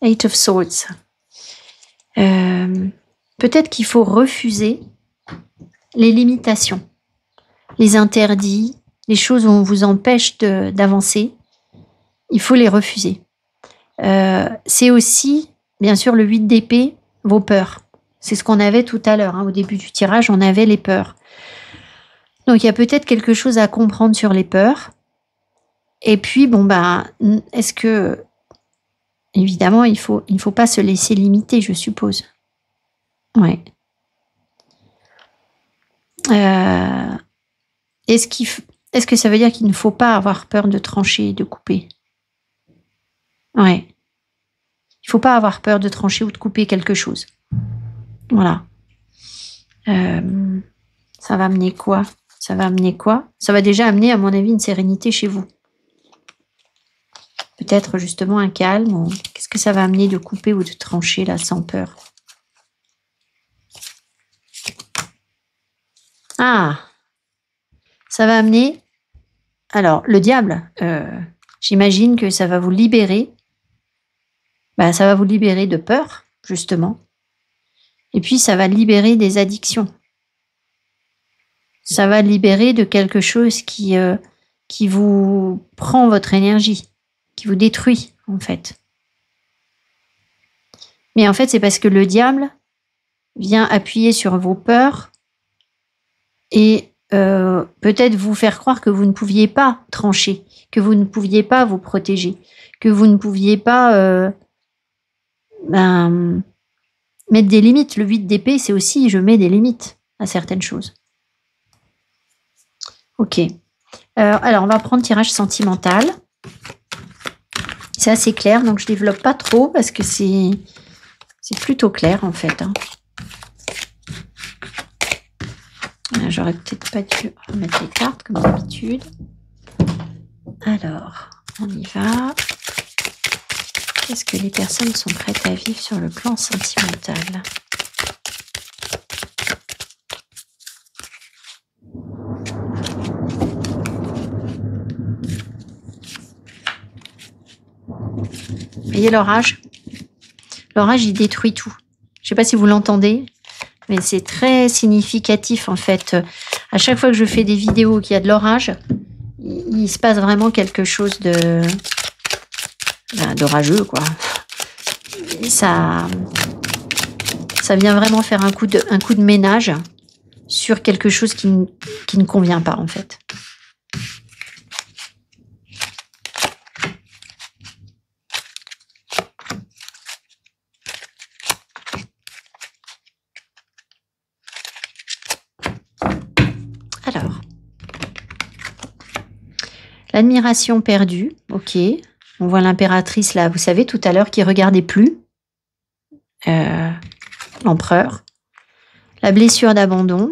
Eight of Swords. Peut-être qu'il faut refuser les limitations, les interdits, les choses où on vous empêche d'avancer. Il faut les refuser. C'est aussi, bien sûr, le 8 d'épée, vos peurs. C'est ce qu'on avait tout à l'heure. Au début du tirage, on avait les peurs. Donc, il y a peut-être quelque chose à comprendre sur les peurs. Et puis, est-ce que... Évidemment, il ne faut pas se laisser limiter, je suppose. Ouais. Est-ce qu'il faut... Est-ce que ça veut dire qu'il ne faut pas avoir peur de trancher et de couper? Ouais. Il ne faut pas avoir peur de trancher ou de couper quelque chose. Voilà. Ça va amener quoi? Ça va amener quoi? Ça va déjà amener, à mon avis, une sérénité chez vous. Peut-être justement un calme. Ou... Qu'est-ce que ça va amener de couper ou de trancher là sans peur? Ah, ça va amener... Alors, le diable, j'imagine que ça va vous libérer. Bah, ça va vous libérer de peur, justement. Et puis, ça va libérer des addictions. Ça va libérer de quelque chose qui vous prend votre énergie, qui vous détruit, en fait. Mais en fait, c'est parce que le diable vient appuyer sur vos peurs et peut-être vous faire croire que vous ne pouviez pas trancher, que vous ne pouviez pas vous protéger, que vous ne pouviez pas mettre des limites. Le 8 d'épée, c'est aussi je mets des limites à certaines choses. Ok. Alors, on va prendre tirage sentimental. C'est assez clair, donc je ne développe pas trop parce que c'est plutôt clair en fait. Hein. J'aurais peut-être pas dû remettre les cartes comme d'habitude. Alors, on y va. Qu'est-ce que les personnes sont prêtes à vivre sur le plan sentimental? Vous voyez l'orage? L'orage, il détruit tout. Je ne sais pas si vous l'entendez, mais c'est très significatif en fait. À chaque fois que je fais des vidéos où il y a de l'orage, il se passe vraiment quelque chose d'orageux, quoi. Et ça vient vraiment faire un coup de ménage sur quelque chose qui ne convient pas en fait. Alors, l'admiration perdue, ok. On voit l'impératrice là, vous savez, tout à l'heure, qui regardait plus. L'empereur. La blessure d'abandon,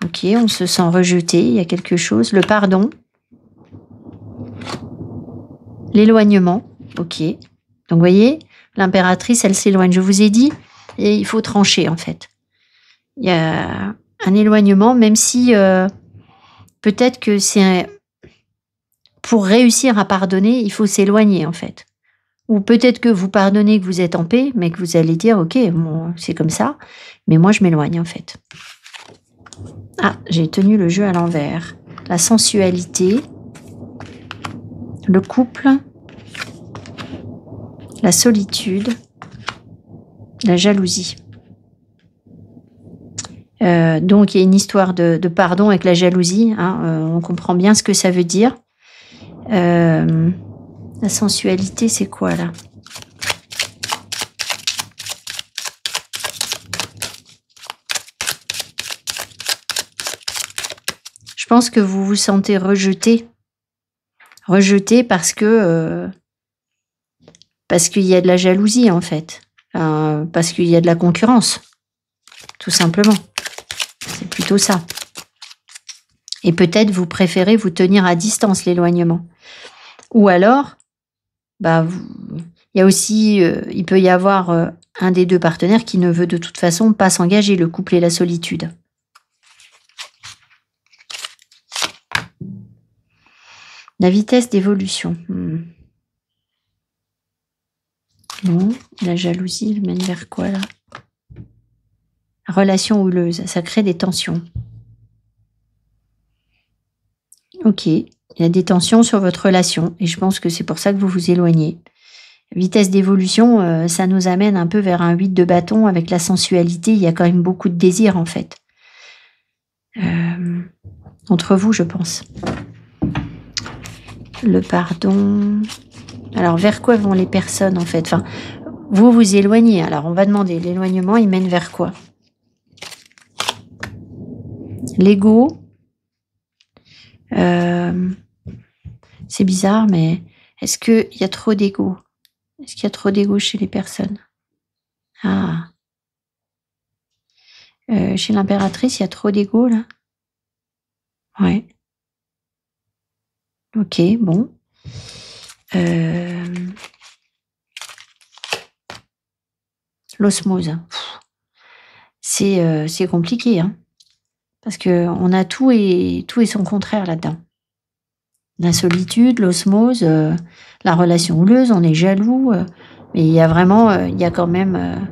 ok, on se sent rejeté, il y a quelque chose. Le pardon. L'éloignement, ok. Donc, vous voyez, l'impératrice, elle s'éloigne. Je vous ai dit, et il faut trancher, en fait. Il y a un éloignement, même si peut-être que c'est... Pour réussir à pardonner, il faut s'éloigner, en fait. Ou peut-être que vous pardonnez, que vous êtes en paix, mais que vous allez dire, ok, bon, c'est comme ça, mais moi, je m'éloigne, en fait. Ah, j'ai tenu le jeu à l'envers. La sensualité, le couple, la solitude, la jalousie. Donc, il y a une histoire de pardon avec la jalousie. Hein, on comprend bien ce que ça veut dire. La sensualité, c'est quoi, là? Je pense que vous vous sentez rejeté. Rejeté parce qu'il y a de la jalousie, en fait. Parce qu'il y a de la concurrence. Tout simplement. C'est plutôt ça. Et peut-être vous préférez vous tenir à distance, l'éloignement. Ou alors, il y a aussi, il peut y avoir un des deux partenaires qui ne veut de toute façon pas s'engager, le couple et la solitude. La vitesse d'évolution. Bon, la jalousie mène vers quoi là? Relation houleuse, ça crée des tensions. Ok, il y a des tensions sur votre relation et je pense que c'est pour ça que vous vous éloignez. Vitesse d'évolution, ça nous amène un peu vers un 8 de bâton avec la sensualité. Il y a quand même beaucoup de désir en fait. Entre vous, je pense. Le pardon. Alors, vers quoi vont les personnes en fait? Enfin, vous vous éloignez. Alors, on va demander, l'éloignement, il mène vers quoi? L'ego. C'est bizarre, mais est-ce qu'il y a trop d'ego? Est-ce qu'il y a trop d'ego chez les personnes? Ah. Chez l'impératrice, il y a trop d'ego, là? Ouais. Ok, bon. L'osmose. C'est compliqué, hein, parce qu'on a tout et son contraire là-dedans. La solitude, l'osmose, la relation houleuse, on est jaloux, mais il y a vraiment, il y a quand même...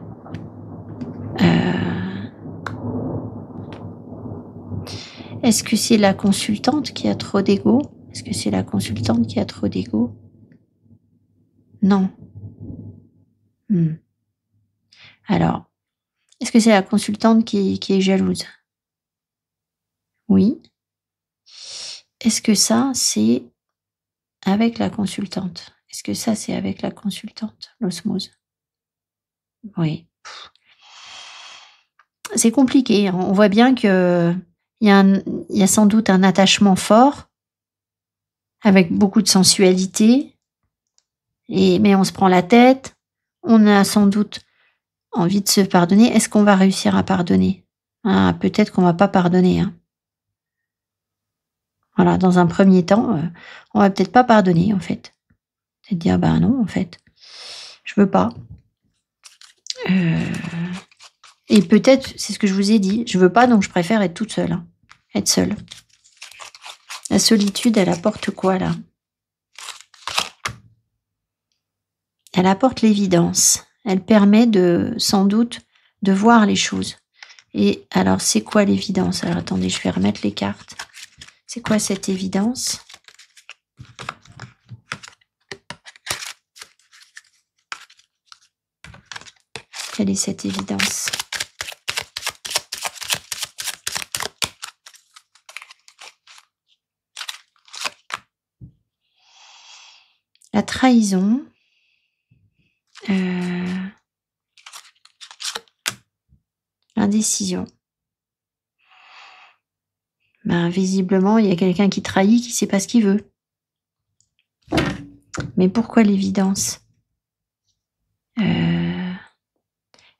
Est-ce que c'est la consultante qui a trop d'ego? Est-ce que c'est la consultante qui a trop d'ego? Non. Alors, est-ce que c'est la consultante qui est jalouse? Oui. Est-ce que ça, c'est avec la consultante? Est-ce que ça, c'est avec la consultante, l'osmose? Oui. C'est compliqué, hein. On voit bien qu'il y a sans doute un attachement fort, avec beaucoup de sensualité, mais on se prend la tête, on a sans doute envie de se pardonner. Est-ce qu'on va réussir à pardonner? Ah, peut-être qu'on va pas pardonner, hein. Voilà, dans un premier temps, on va peut-être pas pardonner, en fait. C'est de dire, ben non, en fait, je veux pas. Et peut-être, c'est ce que je vous ai dit, je veux pas, donc je préfère être toute seule, hein. Être seule. La solitude, elle apporte quoi, là? Elle apporte l'évidence. Elle permet sans doute, de voir les choses. Et alors, c'est quoi l'évidence? Alors, attendez, je vais remettre les cartes. C'est quoi cette évidence? Quelle est cette évidence? La trahison. L'indécision. Ben, visiblement, il y a quelqu'un qui trahit, qui ne sait pas ce qu'il veut. Mais pourquoi l'évidence?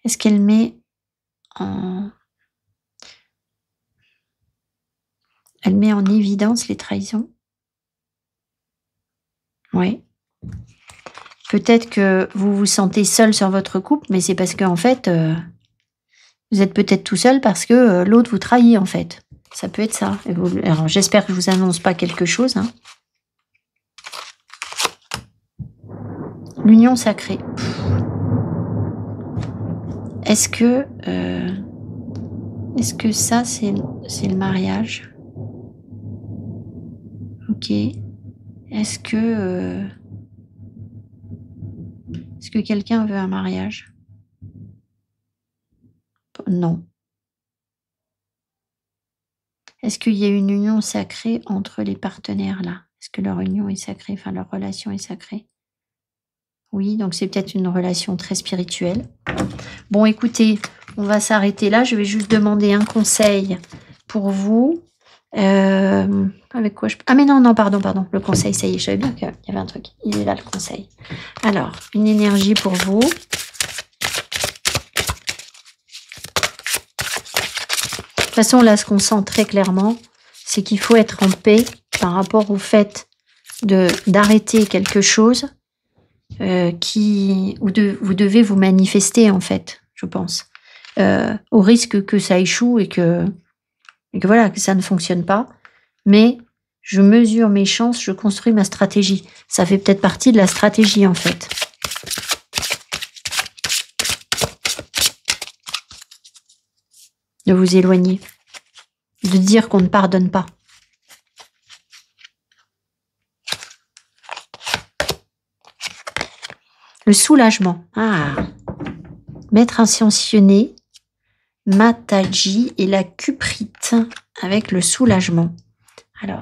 Est-ce qu'elle met en... Elle met en évidence les trahisons? Oui. Peut-être que vous vous sentez seul sur votre couple, mais c'est parce que, en fait, vous êtes peut-être tout seul parce que l'autre vous trahit, en fait. Ça peut être ça. Alors, j'espère que je vous annonce pas quelque chose, hein. L'union sacrée. Est-ce que ça, c'est le mariage? Ok. Est-ce que quelqu'un veut un mariage? Non. Est-ce qu'il y a une union sacrée entre les partenaires là? Est-ce que leur union est sacrée, enfin leur relation est sacrée? Oui, donc c'est peut-être une relation très spirituelle. Bon, écoutez, on va s'arrêter là. Je vais juste demander un conseil pour vous. Avec quoi je... Ah mais non, pardon. Le conseil, ça y est, je savais bien qu'il y avait un truc. Il est là, le conseil. Alors, une énergie pour vous. De toute façon, là, ce qu'on sent très clairement, c'est qu'il faut être en paix par rapport au fait d'arrêter quelque chose où vous devez vous manifester, en fait, je pense. Au risque que ça échoue et que voilà, que ça ne fonctionne pas. Mais je mesure mes chances, je construis ma stratégie. Ça fait peut-être partie de la stratégie, en fait. De vous éloigner. De dire qu'on ne pardonne pas. Le soulagement. Ah. Maître ascensionné, Mataji et la cuprite avec le soulagement. Alors,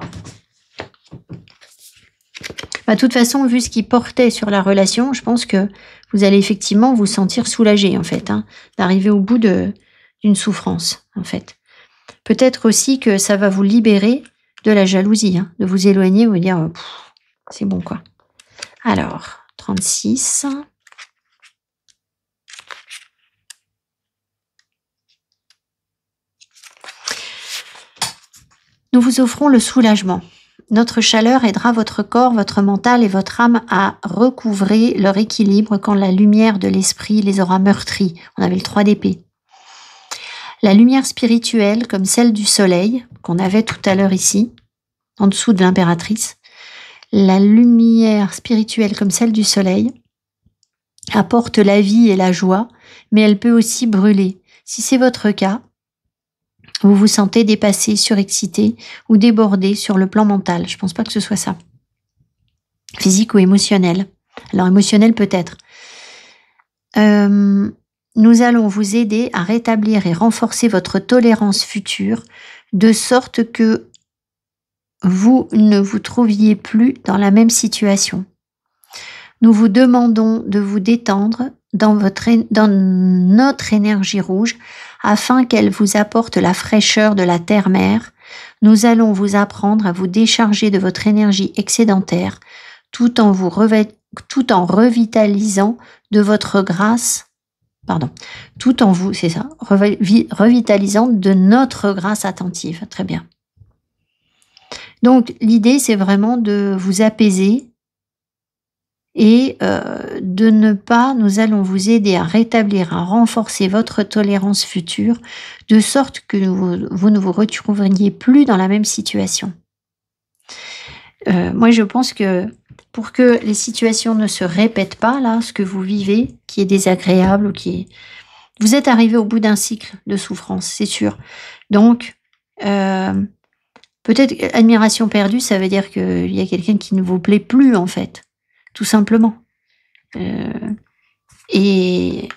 de toute façon, vu ce qui portait sur la relation, je pense que vous allez effectivement vous sentir soulagé, en fait, hein, d'arriver au bout d'une souffrance, en fait. Peut-être aussi que ça va vous libérer de la jalousie, hein, de vous éloigner, vous dire c'est bon quoi. Alors, 36. Nous vous offrons le soulagement. Notre chaleur aidera votre corps, votre mental et votre âme à recouvrer leur équilibre quand la lumière de l'esprit les aura meurtris. On avait le 3 d'épée. La lumière spirituelle, comme celle du soleil, qu'on avait tout à l'heure ici, en dessous de l'impératrice, la lumière spirituelle comme celle du soleil apporte la vie et la joie, mais elle peut aussi brûler. Si c'est votre cas, vous vous sentez dépassé, surexcité ou débordé sur le plan mental. Je ne pense pas que ce soit ça. Physique ou émotionnel. Alors émotionnel peut-être. Nous allons vous aider à rétablir et renforcer votre tolérance future de sorte que vous ne vous trouviez plus dans la même situation. Nous vous demandons de vous détendre dans notre énergie rouge afin qu'elle vous apporte la fraîcheur de la terre-mère. Nous allons vous apprendre à vous décharger de votre énergie excédentaire tout en revitalisant de votre grâce, revitalisant de notre grâce attentive. Très bien. Donc l'idée c'est vraiment de vous apaiser et nous allons vous aider à rétablir, à renforcer votre tolérance future, de sorte que vous ne vous retrouveriez plus dans la même situation. Moi, je pense que pour que les situations ne se répètent pas, là, ce que vous vivez, qui est désagréable, vous êtes arrivé au bout d'un cycle de souffrance, c'est sûr. Donc, peut-être admiration perdue, ça veut dire qu'il y a quelqu'un qui ne vous plaît plus, en fait. Tout simplement. Et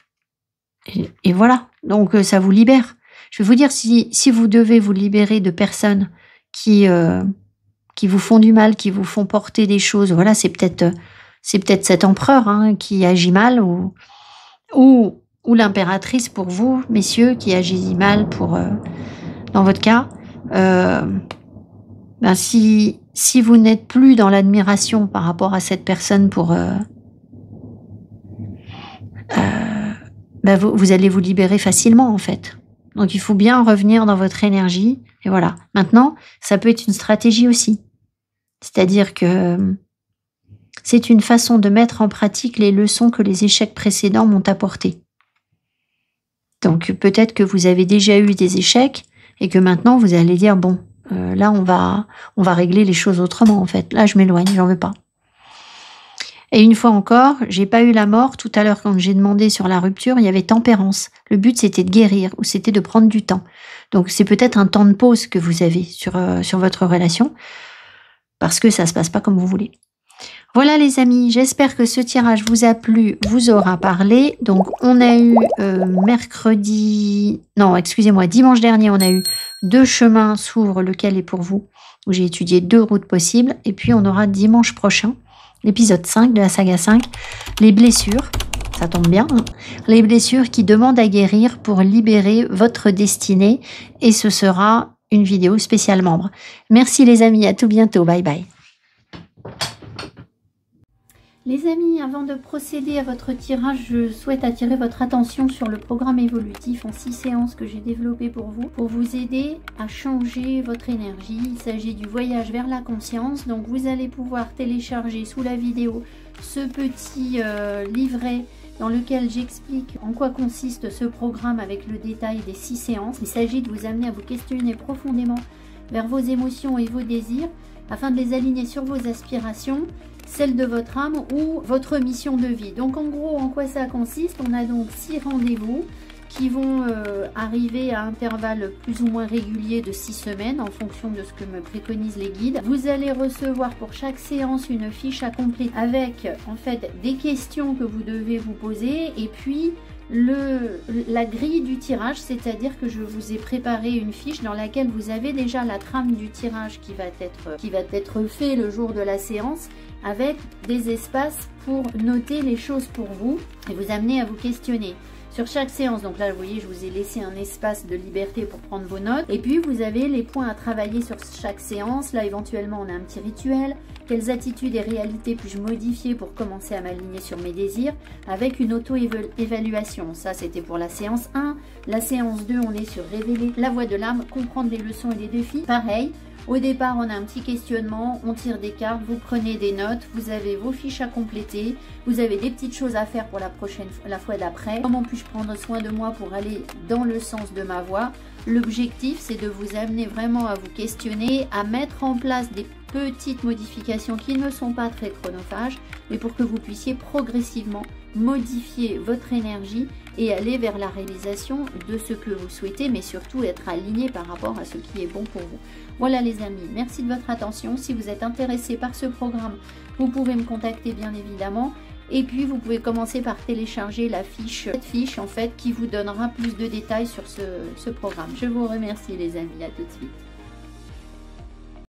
voilà. Donc, ça vous libère. Je vais vous dire, si vous devez vous libérer de personnes qui vous font du mal, qui vous font porter des choses, voilà, c'est peut-être cet empereur hein, qui agit mal, ou l'impératrice pour vous, messieurs, qui agit mal dans votre cas. Si vous n'êtes plus dans l'admiration par rapport à cette personne vous allez vous libérer facilement en fait. Donc il faut bien revenir dans votre énergie. Et voilà. Maintenant, ça peut être une stratégie aussi. C'est-à-dire que c'est une façon de mettre en pratique les leçons que les échecs précédents m'ont apportées. Donc peut-être que vous avez déjà eu des échecs et que maintenant vous allez dire bon, là on va régler les choses autrement en fait. Là je m'éloigne, j'en veux pas. Et une fois encore, j'ai pas eu la mort. Tout à l'heure quand j'ai demandé sur la rupture, il y avait tempérance. Le but c'était de guérir ou c'était de prendre du temps. Donc c'est peut-être un temps de pause que vous avez sur votre relation parce que ça se passe pas comme vous voulez. Voilà les amis, j'espère que ce tirage vous a plu, vous aura parlé. Donc on a eu dimanche dernier, on a eu 2 chemins s'ouvrent, lequel est pour vous, où j'ai étudié 2 routes possibles. Et puis on aura dimanche prochain, l'épisode 5 de la saga 5, les blessures, ça tombe bien, hein, les blessures qui demandent à guérir pour libérer votre destinée. Et ce sera une vidéo spéciale membre. Merci les amis, à tout bientôt, bye bye. Les amis, avant de procéder à votre tirage, je souhaite attirer votre attention sur le programme évolutif en 6 séances que j'ai développé pour vous aider à changer votre énergie. Il s'agit du voyage vers la conscience. Donc vous allez pouvoir télécharger sous la vidéo ce petit livret dans lequel j'explique en quoi consiste ce programme avec le détail des 6 séances. Il s'agit de vous amener à vous questionner profondément vers vos émotions et vos désirs afin de les aligner sur vos aspirations, celle de votre âme ou votre mission de vie. Donc en gros, en quoi ça consiste? On a donc 6 rendez-vous qui vont arriver à intervalles plus ou moins réguliers de 6 semaines en fonction de ce que me préconisent les guides. Vous allez recevoir pour chaque séance une fiche à compléter avec en fait des questions que vous devez vous poser et puis la grille du tirage, c'est-à-dire que je vous ai préparé une fiche dans laquelle vous avez déjà la trame du tirage qui va être fait le jour de la séance, avec des espaces pour noter les choses pour vous et vous amener à vous questionner sur chaque séance. Donc là, vous voyez, je vous ai laissé un espace de liberté pour prendre vos notes. Et puis, vous avez les points à travailler sur chaque séance. Là, éventuellement, on a un petit rituel. Quelles attitudes et réalités puis-je modifier pour commencer à m'aligner sur mes désirs, avec une auto-évaluation. Ça, c'était pour la séance 1. La séance 2, on est sur révéler la voix de l'âme, comprendre les leçons et les défis. Pareil. Au départ, on a un petit questionnement, on tire des cartes, vous prenez des notes, vous avez vos fiches à compléter, vous avez des petites choses à faire pour la fois d'après. Comment puis-je prendre soin de moi pour aller dans le sens de ma voix? L'objectif, c'est de vous amener vraiment à vous questionner, à mettre en place des petites modifications qui ne sont pas très chronophages, mais pour que vous puissiez progressivement modifier votre énergie et aller vers la réalisation de ce que vous souhaitez, mais surtout être aligné par rapport à ce qui est bon pour vous. Voilà les amis, merci de votre attention. Si vous êtes intéressé par ce programme, vous pouvez me contacter bien évidemment. Et puis vous pouvez commencer par télécharger cette fiche en fait qui vous donnera plus de détails sur ce programme. Je vous remercie les amis, à tout de suite.